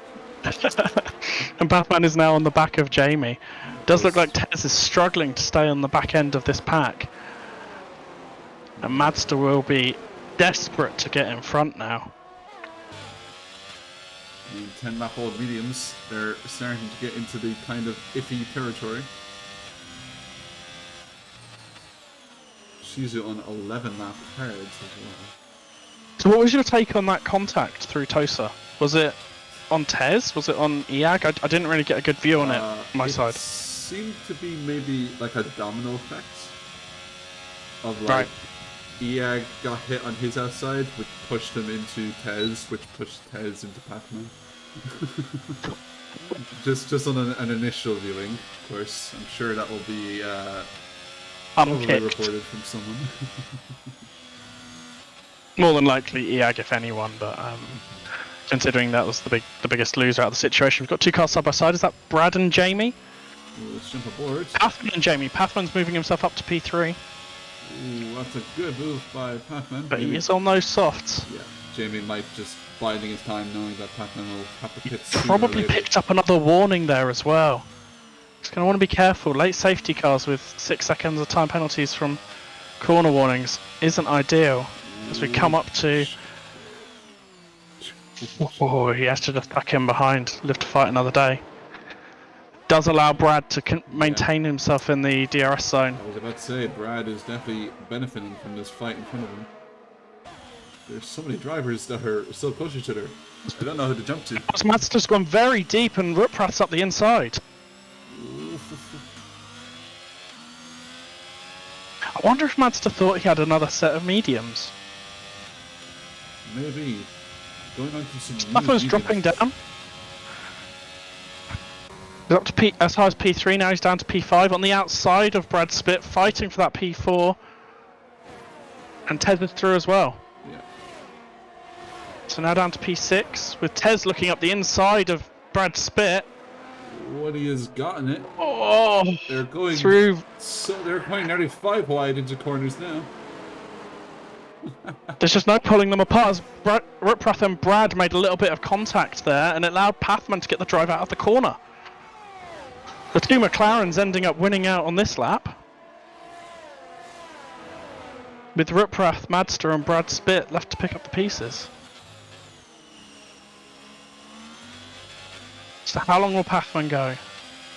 And Pathman is now on the back of Jamie. Does look like Tez is struggling to stay on the back end of this pack. And Mazda will be desperate to get in front now. The 10 lap old mediums, they're starting to get into the kind of iffy territory. Shizu on 11 lap cards as well. So what was your take on that contact through Tosa? Was it on Tez? Was it on EAG? I didn't really get a good view on it on my side. It seemed to be maybe like a domino effect of like right. EAG got hit on his outside, which pushed him into Tez, which pushed Tez into Pac-Man. just on an initial viewing, of course. I'm sure that will be probably reported from someone. More than likely EAG, if anyone, but considering that was the biggest loser out of the situation. We've got 2 cars side by side. Is that Brad and Jamie? Well, let's jump aboard. Pathman and Jamie. Pathman's moving himself up to P3. Ooh, that's a good move by Pac-Man. But he is on those softs. Yeah, Jamie might just biding his time knowing that Pac-Man will have to pit Probably picked up another warning there as well. He's going to want to be careful. Late safety cars with 6 seconds of time penalties from corner warnings isn't ideal. As we come up to... Oh, he has to just tuck in behind. Live to fight another day. Does allow Brad to maintain himself in the DRS zone. I was about to say, Brad is definitely benefiting from this fight in front of him. There's so many drivers that are so close to each other. I don't know who to jump to. Mazda's gone very deep and Ruprath's up the inside. I wonder if Mazda thought he had another set of mediums. Maybe. Going on to some Pathman's dropping down. He's up to as high as P3, now he's down to P5 on the outside of Brad Spitt, fighting for that P4. And Tez is through as well. Yeah. So now down to P6, with Tez looking up the inside of Brad Spitt. What he has gotten it. Oh, they're going through. So they're going nearly 5 wide into corners now. There's just no pulling them apart. As Ruprath and Brad made a little bit of contact there, and it allowed Pathman to get the drive out of the corner. The two McLarens ending up winning out on this lap, with Ruprath, Madster, and Brad Spitt left to pick up the pieces. So how long will Pathman go?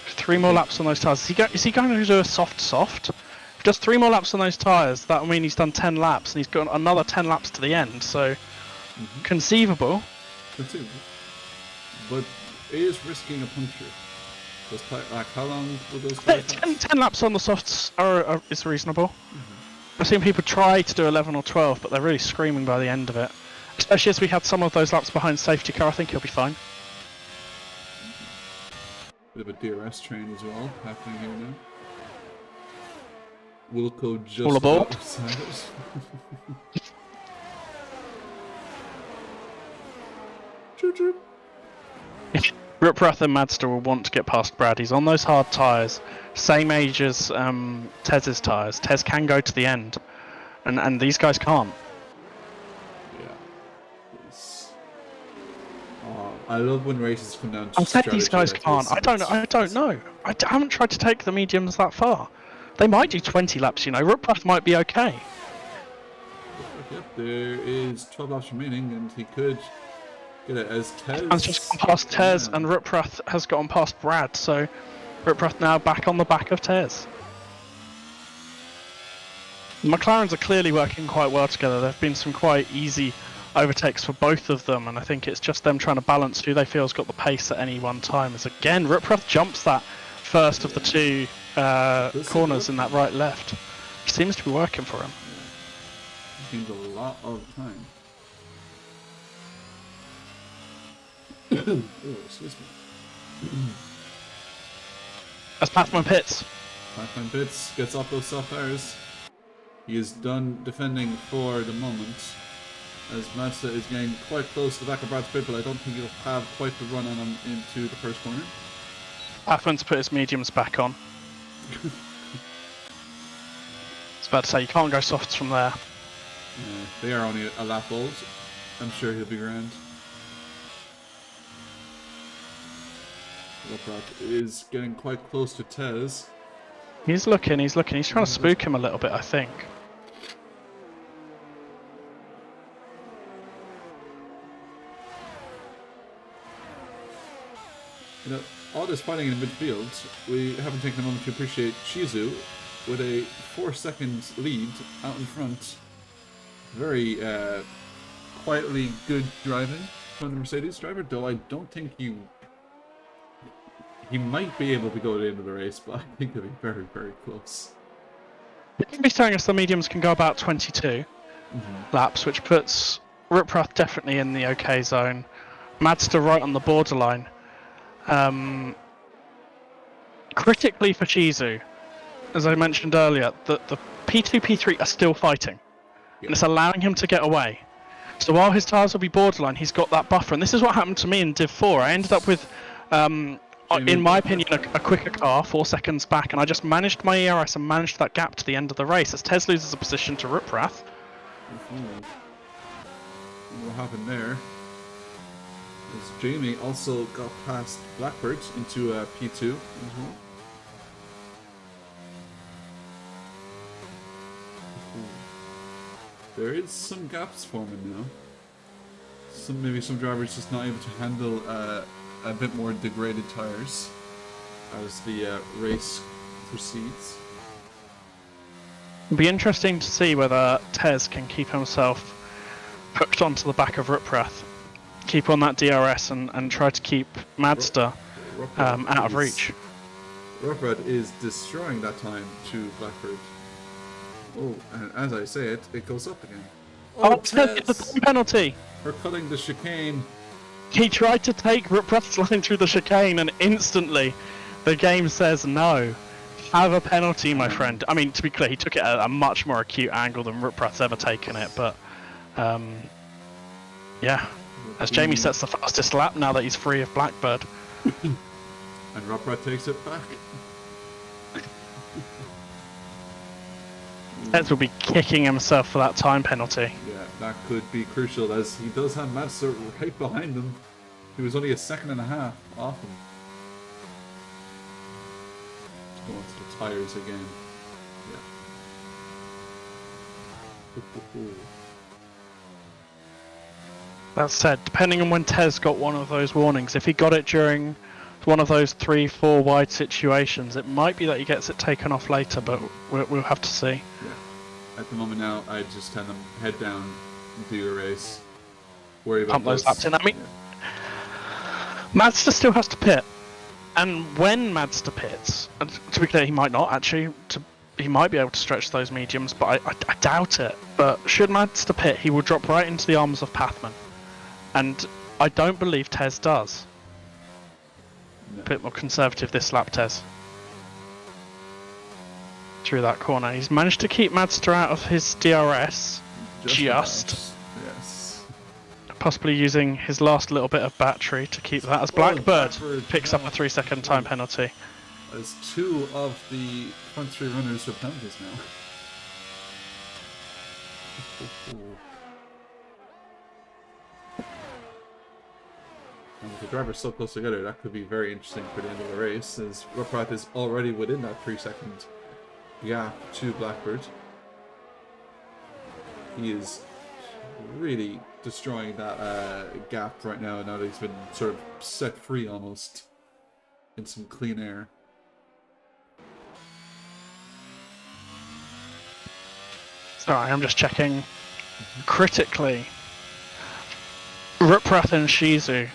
3 more laps on those tyres. Is he going to do a soft? If he does 3 more laps on those tyres, that will mean he's done 10 laps, and he's got another 10 laps to the end, so conceivable. But it is risking a puncture. Like, how long will those tyres 10 laps on the softs is reasonable. I've seen people try to do 11 or 12, but they're really screaming by the end of it. Especially as we had some of those laps behind safety car, I think he'll be fine. Bit of a DRS train as well happening here now. Wilco just all aboard. Choo-choo. Ruprath and Madster will want to get past Brad. He's on those hard tyres, same age as Tez's tyres. Tez can go to the end, and these guys can't. I love when races come down to I said these guys can't. I don't know. I haven't tried to take the mediums that far. They might do 20 laps, you know. Ruprath might be okay. Yep, there is 12 laps remaining, and he could get it as Tez. Has just gone past Tez, and Ruprath has gotten past Brad, so Ruprath now back on the back of Tez. The McLarens are clearly working quite well together. There have been some quite easy overtakes for both of them, and I think it's just them trying to balance who they feel has got the pace at any one time. As again, Ruprath jumps that first of the two corners in that right-left. It seems to be working for him. Gains a lot of time. Oh, excuse me. As Pathman pits. Pathman pits, gets off those soft tires. He is done defending for the moment, as Mazda is getting quite close to the back of Brad Spitt, but I don't think he'll have quite the run on him into the first corner. Pathman's put his mediums back on. I was about to say, you can't go softs from there. Yeah, they are only a lap old. I'm sure he'll be grand. Ruprath is getting quite close to Tez. He's looking. He's trying to spook him a little bit, I think. You know, all this fighting in midfield, we haven't taken a moment to appreciate Shizu with a 4-second lead out in front. Very quietly good driving from the Mercedes driver, though I don't think he might be able to go to the end of the race, but I think he'll be very, very close. He'll be telling us the mediums can go about 22 laps, which puts Ruprath definitely in the OK zone. Madster right on the borderline. Critically for Shizu, as I mentioned earlier, the P2, P3 are still fighting. And it's allowing him to get away. So while his tyres will be borderline, he's got that buffer. And this is what happened to me in Div 4. I ended up with, in my opinion, a quicker car, 4 seconds back, and I just managed my ERS and managed that gap to the end of the race as Tez loses a position to Ruprath. What happened there? As Jamie also got past Blackbird into P2 as well. There is some gaps forming now. Maybe some drivers just not able to handle a bit more degraded tires as the race proceeds. It'll be interesting to see whether Tez can keep himself hooked onto the back of Ruprath, keep on that DRS and try to keep Madster out of reach. Ruprath is destroying that time to Blackbird. Oh, and as I say it, it goes up again. Oh, Tez gets a time penalty! For cutting the chicane. He tried to take Ruprath's line through the chicane and instantly The game says no. Have a penalty, my friend. I mean, to be clear, he took it at a much more acute angle than Ruprath's ever taken it, but yeah. As Jamie sets the fastest lap now that he's free of Blackbird. And Ruprath takes it back. Tez will be kicking himself for that time penalty. Yeah, that could be crucial as he does have Mazda right behind him. He was only a second and a half off him. Going to the tires again. Yeah. That said, depending on when Tez got one of those warnings, if he got it during one of those 3-4 wide situations, it might be that he gets it taken off later, but we'll have to see. Yeah. At the moment now, I just tell them head down, do your race, worry about pump those laps in. I mean, Mazda still has to pit, and when Mazda pits, and to be clear, he might not actually. He might be able to stretch those mediums, but I doubt it. But should Mazda pit, he will drop right into the arms of Pathman. And I don't believe Tez does. No. A bit more conservative this lap, Tez. Through that corner. He's managed to keep Mazda out of his DRS. Just. Yes. Possibly using his last little bit of battery to keep that as Blackbird picks up a 3-second time penalty. As two of the front three runners have penalties now. And with the drivers so close together, that could be very interesting for the end of the race, as Ruprath is already within that 3-second gap to Blackbird. He is really destroying that gap right now that he's been sort of set free almost in some clean air. Sorry, I'm just checking. Critically, Ruprath and Shizu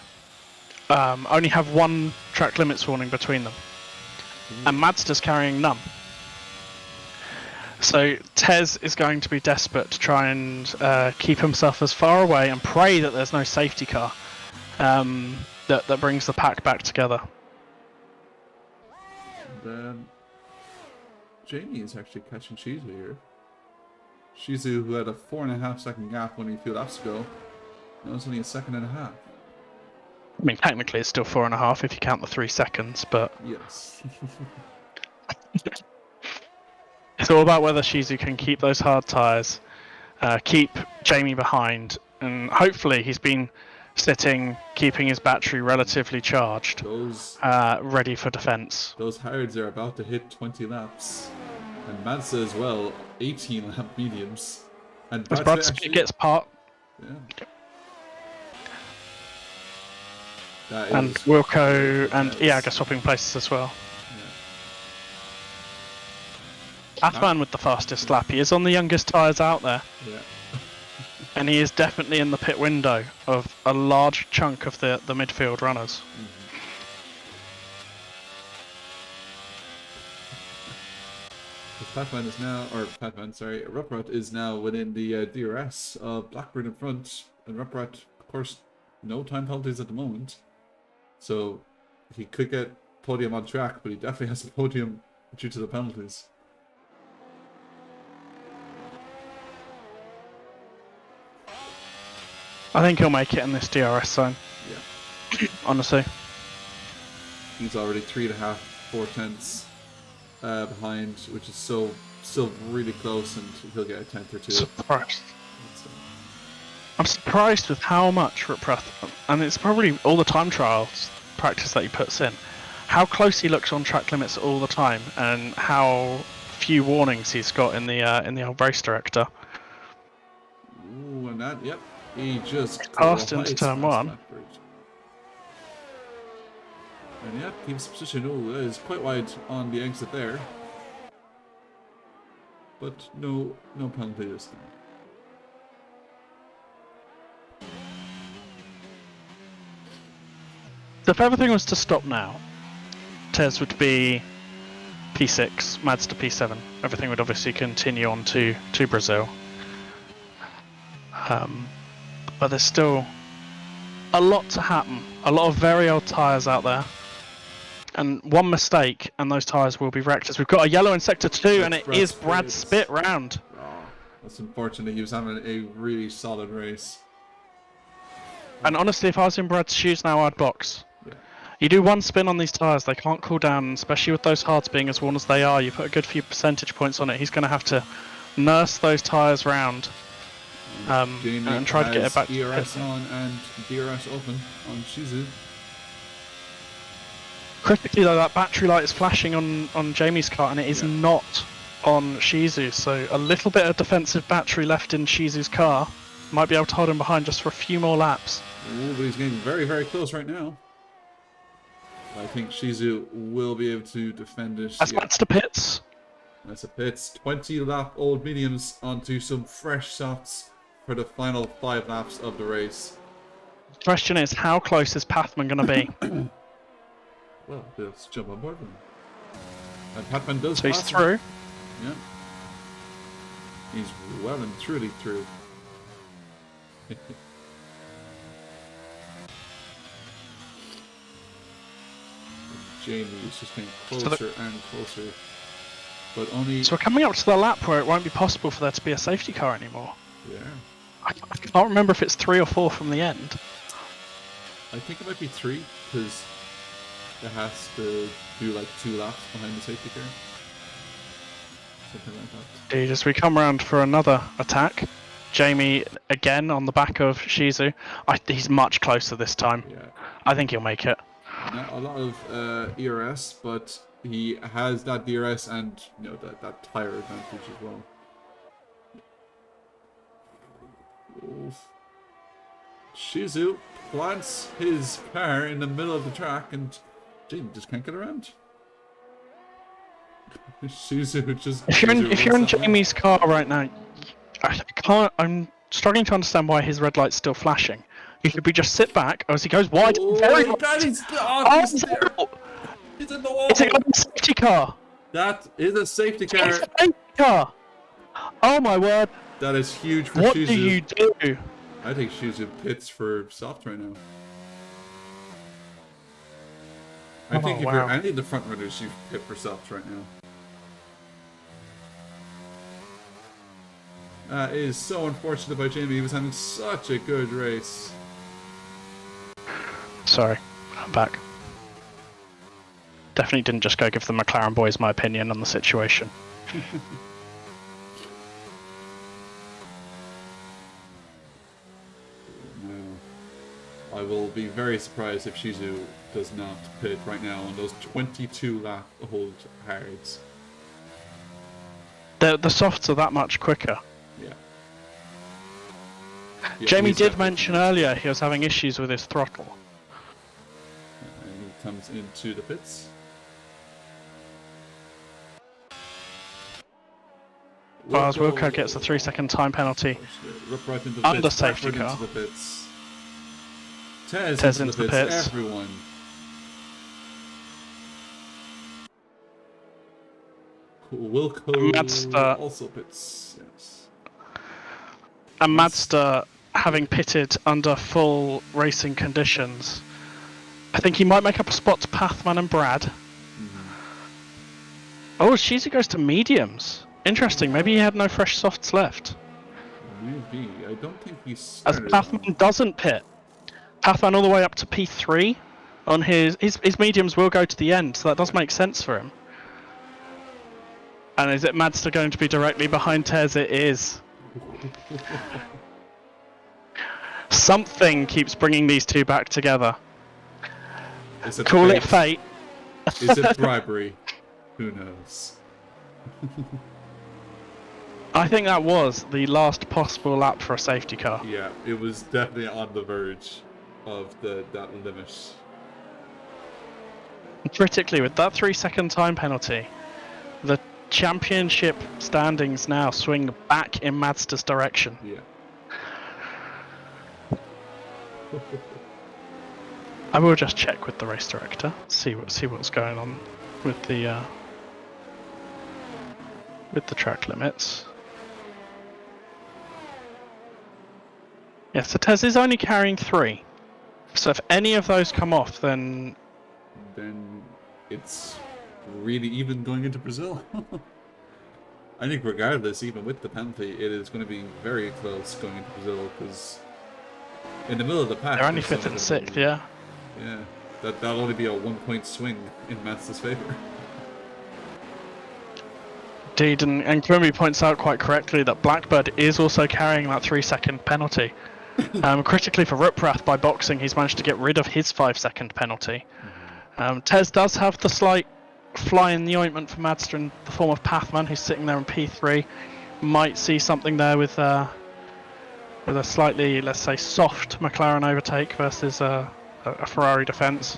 only have one track limits warning between them, and Mazda's carrying none. So Tez is going to be desperate to try and keep himself as far away and pray that there's no safety car that brings the pack back together. Then Jamie is actually catching Shizu here. Shizu, who had a 4.5-second gap when he few laps ago, now it's only a 1.5 seconds. I mean, technically it's still 4.5 if you count the 3 seconds, but yes. It's all about whether Shizu can keep those hard tyres, keep Jamie behind, and hopefully he's been sitting, keeping his battery relatively charged, ready for defence. Those hards are about to hit 20 laps. And Mazda as well, 18 lap mediums. And Brad actually gets part. Yeah. And Wilco and Iaga swapping places as well. Yeah. Athman with the fastest lap. He is on the youngest tyres out there. Yeah. And he is definitely in the pit window of a large chunk of the midfield runners. Ruprath is now within the DRS of Blackbird in front, and Ruprath, of course, no time penalties at the moment, so he could get podium on track, but he definitely has a podium due to the penalties. I think he'll make it in this DRS zone. Yeah. Honestly. He's already 3.5, 4 tenths behind, which is still really close, and he'll get a tenth or two. Surprised. I'm surprised with how much Ruprath, and it's probably all the time trials practice that he puts in, how close he looks on track limits all the time, and how few warnings he's got in the old race director. Ooh, and that, yep, he just passed into turn 1. Blackbird. And yeah, keeps position. Oh, that is quite wide on the exit there. But no penalty this time. So if everything was to stop now, Tez would be P6, Mazda P7. Everything would obviously continue on to Brazil. But there's still a lot to happen. A lot of very old tyres out there. And one mistake, and those tyres will be wrecked. As we've got a yellow in sector 2, and That's it is Brad Spit round. Oh, that's unfortunate. He was having a really solid race. And honestly, if I was in Brad's shoes now, I'd box. Yeah. You do one spin on these tyres, they can't cool down, especially with those hards being as worn as they are. You put a good few percentage points on it. He's going to have to nurse those tyres round and try to get it back to ERS on and DRS open on Shizu. Critically though, that battery light is flashing on Jamie's car and it is not on Shizu, so a little bit of defensive battery left in Shizu's car. Might be able to hold him behind just for a few more laps. Ooh, but he's getting very, very close right now. I think Shizu will be able to defend it. That's the pits. That's a pits. 20 lap old mediums onto some fresh softs for the final 5 laps of the race. The question is, how close is Pathman going to be? Well, let's jump on board with him. And Pathman does so he's pass through. Him. Yeah. He's well and truly through. Jamie is just getting closer and closer. But only... So we're coming up to the lap where it won't be possible for there to be a safety car anymore. Yeah. I can't remember if it's 3 or 4 from the end. I think it might be 3, because it has to do like 2 laps behind the safety car. Something like that. Indeed, as we come around for another attack. Jamie again on the back of Shizu. He's much closer this time. Yeah. I think he'll make it. Not a lot of ERS, but he has that DRS and that tire advantage as well. Oof. Shizu plants his car in the middle of the track and Jamie just can't get around. Shizu just... If you're in Jamie's car right now, I'm struggling to understand why his red light's still flashing. He could be just sit back as he goes wide. Very God, he's in the wall. It's a safety car. That is a safety car. It's a safety car. Oh my word. That is huge for What Shizu. do you do? I think Shizu pits for soft right now. I think if you're any of the front runners, you pit for soft right now. That is so unfortunate by Jamie. He was having such a good race. Sorry, I'm back. Definitely didn't just go give the McLaren boys my opinion on the situation. No. I will be very surprised if Shizu does not pit right now on those 22 lap hold hards. The softs are that much quicker. Yeah, Jamie did mention earlier he was having issues with his throttle. And he comes into the pits. As Wilco gets a 3-second time penalty right into the under pits, safety car. into the pits. Tez into the pits. Everyone. Wilco Madster also pits. Yes. And Madster, having pitted under full racing conditions, I think he might make up a spot to Pathman and Brad. Oh, Shizu goes to mediums. Interesting. Maybe he had no fresh softs left. Maybe. I don't think he As started. Pathman doesn't pit. Pathman all the way up to P3 on his mediums will go to the end, so that does make sense for him. And is it Madster going to be directly behind Tez? It is. Something keeps bringing these two back together. Call it fate. Is it bribery? Who knows? I think that was the last possible lap for a safety car. Yeah, it was definitely on the verge of that limit. Critically, with that 3-second time penalty, the championship standings now swing back in Madster's direction. Yeah. I will just check with the race director, see what's going on with the track limits. Yes, so Tez is only carrying 3. So if any of those come off, then it's really even going into Brazil. I think regardless, even with the penalty, it is going to be very close going into Brazil because in the middle of the pack, They're only 5th and 6th, yeah. Yeah, that'll only be a 1-point swing in Mazda's favor. Indeed, and Quimby points out quite correctly that Blackbird is also carrying that 3-second penalty. Critically for Ruprath, by boxing, he's managed to get rid of his 5-second penalty. Tez does have the slight fly in the ointment for Mazda in the form of Pathman, who's sitting there in P3. Might see something there with a slightly, let's say, soft McLaren overtake versus a Ferrari defence.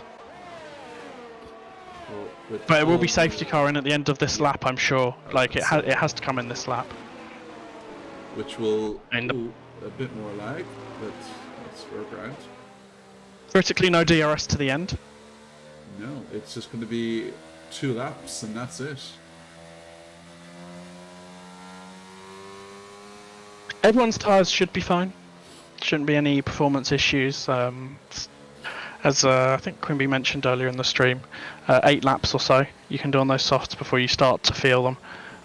But it will be safety car in at the end of this lap, I'm sure. Like it has to come in this lap. Which will do a bit more lag, but that's work around. Critically, no DRS to the end. No, it's just going to be 2 laps and that's it. Everyone's tyres should be fine. Shouldn't be any performance issues. As I think Quimby mentioned earlier in the stream, 8 laps or so you can do on those softs before you start to feel them.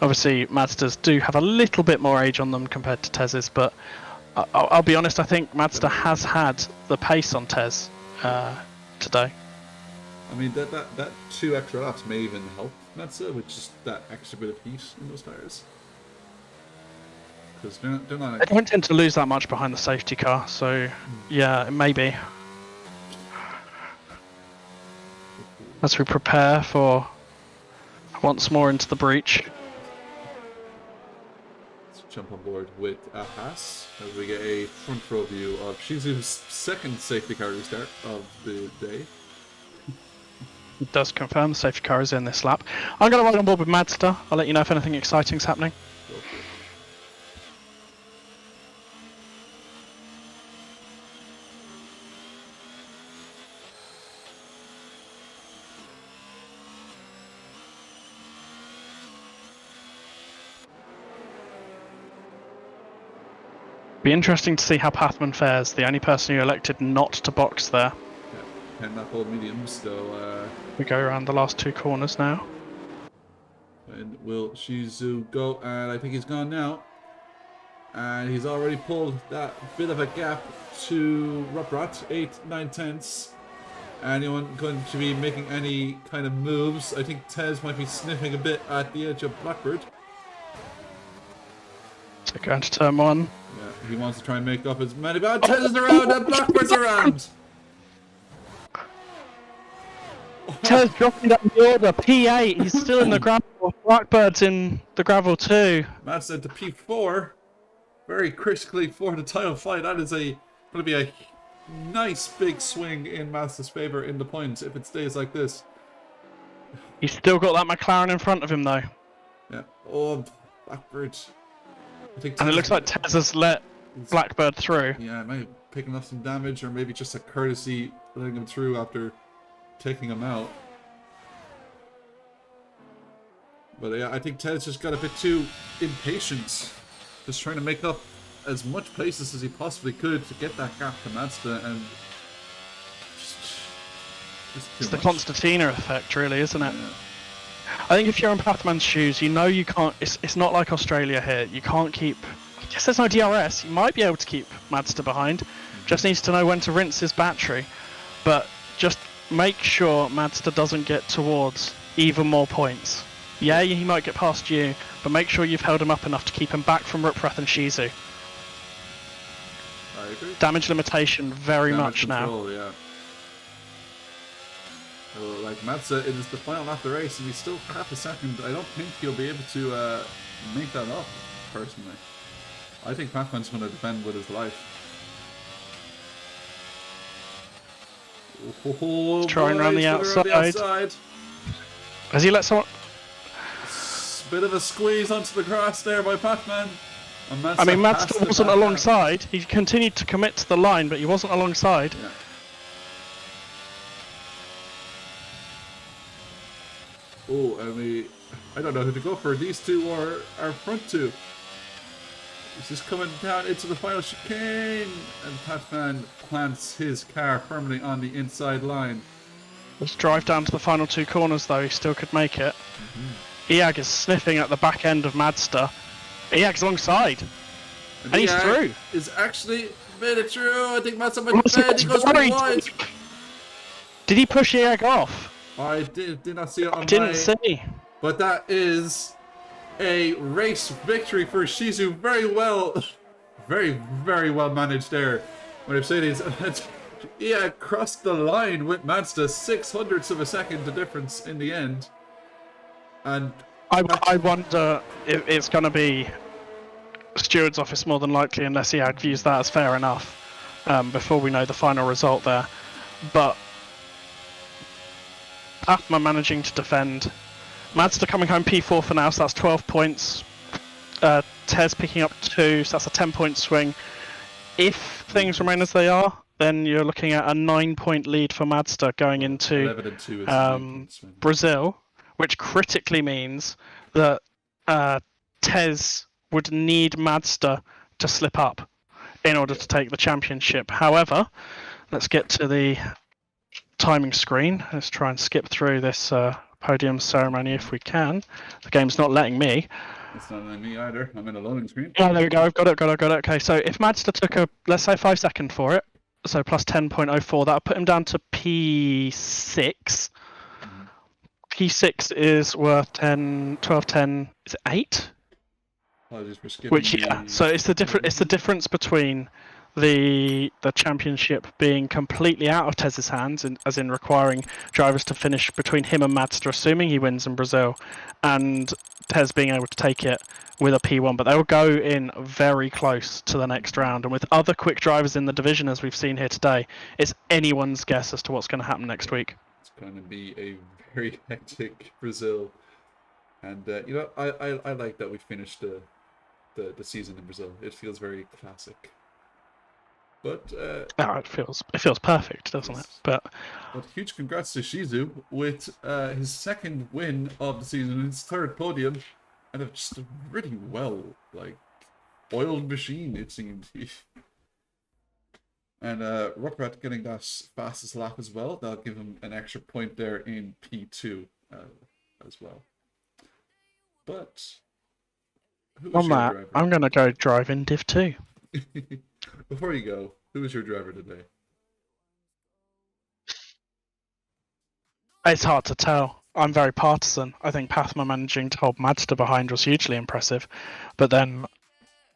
Obviously, Mazdas do have a little bit more age on them compared to Tez's, but I'll be honest, I think Mazda has had the pace on Tez today. I mein, that 2 extra laps may even help Mazda with just that extra bit of heat in those tyres. Because they're not... They don't tend to lose that much behind the safety car, so yeah, it may be. As we prepare for once more into the breach. Let's jump on board with Haas as we get a front row view of Shizu's 2nd safety car restart of the day. It does confirm the safety car is in this lap. I'm going to ride on board with Mazda. I'll let you know if anything exciting is happening. Be interesting to see how Pathman fares, the only person who elected not to box there. Yeah, and that whole medium still... We go around the last 2 corners now. And will Shizu go? And I think he's gone now. And he's already pulled that bit of a gap to Ruprath, 8-9 tenths. Anyone going to be making any kind of moves? I think Tez might be sniffing a bit at the edge of Blackbird. So going to turn 1. Yeah, he wants to try and make up as many, but Tez is around and Blackbird's around! Tez dropping up the order, P8, he's still in the gravel, Blackbird's in the gravel too. Mazda to P4, very critically for the title fight. That is going to be a nice big swing in Mazda's favour in the points if it stays like this. He's still got that McLaren in front of him though. Yeah, oh, Blackbird. And it looks like Tez has let Blackbird through. Yeah, maybe picking up some damage or maybe just a courtesy letting him through after taking him out. But yeah, I think Ted's just got a bit too impatient. Just trying to make up as much places as he possibly could to get that gap to Mazda and just it's the Constantina effect really, isn't it? Yeah. I think if you're in Pathman's shoes, you know you can't, it's not like Australia here, you can't keep, I guess there's no DRS, you might be able to keep Mazda behind, just needs to know when to rinse his battery, but just make sure Mazda doesn't get towards even more points. Yeah, he might get past you, but make sure you've held him up enough to keep him back from Ruprath and Shizu. I agree. Damage limitation very much control, now. Yeah. So, like Mazda, it is the final lap of the race, and he's still half a second. I don't think he'll be able to make that up, personally. I think Pathman's going to defend with his life. Oh, trying around the outside. Has he let someone... Bit of a squeeze onto the grass there by Pathman. I mean, Mazda wasn't alongside. He continued to commit to the line, but he wasn't alongside. Yeah. Oh, I don't know who to go for. These two are our front two. He's just coming down into the final chicane, and Pathman plants his car firmly on the inside line. Let's drive down to the final 2 corners, though. He still could make it. Iag is sniffing at the back end of Madster. Iag's alongside. And he's through. Is actually made it through. I think Madster might defend. He goes really wide. Did he push Iag off? I did not see it on Didn't see. But that is a race victory for Shizu. Very well, very well managed there. What I'm saying is, yeah, crossed the line with Mazda, 600ths of a second the difference in the end. And I wonder if it's going to be Steward's office more than likely, unless he views that as fair enough before we know the final result there. But Athma managing to defend. Mazda coming home P4 for now, so that's 12 points. Tez picking up 2, so that's a 10-point swing. If things remain as they are, then you're looking at a 9-point lead for Mazda going into Brazil, which critically means that Tez would need Mazda to slip up in order to take the championship. However, let's get to the timing screen. Let's try and skip through this podium ceremony if we can. The game's not letting me. It's not letting me either. I'm in a loading screen. Oh, there we go. I've got it. Okay, so if Mazda took a, let's say, 5 second for it, so plus 10.04, that'll put him down to P6. P6 is worth 12.10. Is it 8? Apologies for skipping. Which, yeah. So it's the difference between the championship being completely out of Tez's hands, as in requiring drivers to finish between him and Mazda, assuming he wins in Brazil, and Tez being able to take it with a P1. But they will go in very close to the next round, and with other quick drivers in the division, as we've seen here today, it's anyone's guess as to what's going to happen next week. It's going to be a very hectic Brazil, and you know, I like that we finished the season in Brazil. It feels very classic. But it feels perfect, doesn't it? But huge congrats to Shizu with his 2nd win of the season, his 3rd podium, and just a really well oiled machine, it seemed. And Rockrat getting that fastest lap as well. That'll give him an extra point there in P2 as well. But on that, driver? I'm going to go drive in Div 2. Before you go, who was your driver today? It's hard to tell. I'm very partisan. I think Pathma managing to hold Mazda behind was hugely impressive. But then,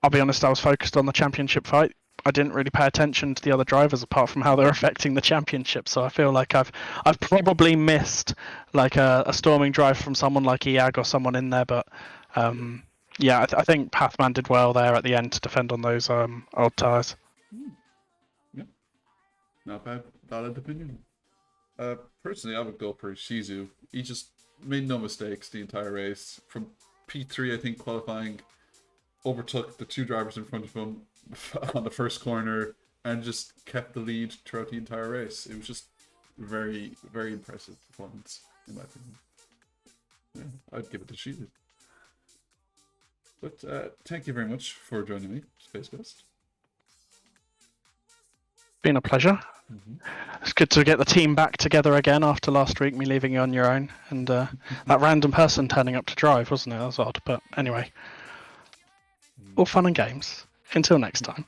I'll be honest, I was focused on the championship fight. I didn't really pay attention to the other drivers apart from how they're affecting the championship. So I feel like I've probably missed a storming drive from someone like Iag or someone in there. But yeah, I think Pathman did well there at the end to defend on those old tyres. Yeah, not bad. Valid opinion. Personally, I would go for Shizu. He just made no mistakes the entire race. From P3, I think, qualifying, overtook the 2 drivers in front of him on the first corner and just kept the lead throughout the entire race. It was just very, very impressive performance, in my opinion. Yeah, I'd give it to Shizu. But thank you very much for joining me, Space Ghost. Been a pleasure. It's good to get the team back together again after last week, me leaving you on your own, and that random person turning up to drive, wasn't it? That was odd, but anyway. All fun and games. Until next time.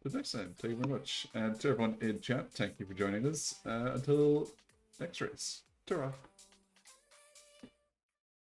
Until next time, thank you very much. And to everyone in chat, thank you for joining us. Until next race. Ta-ra.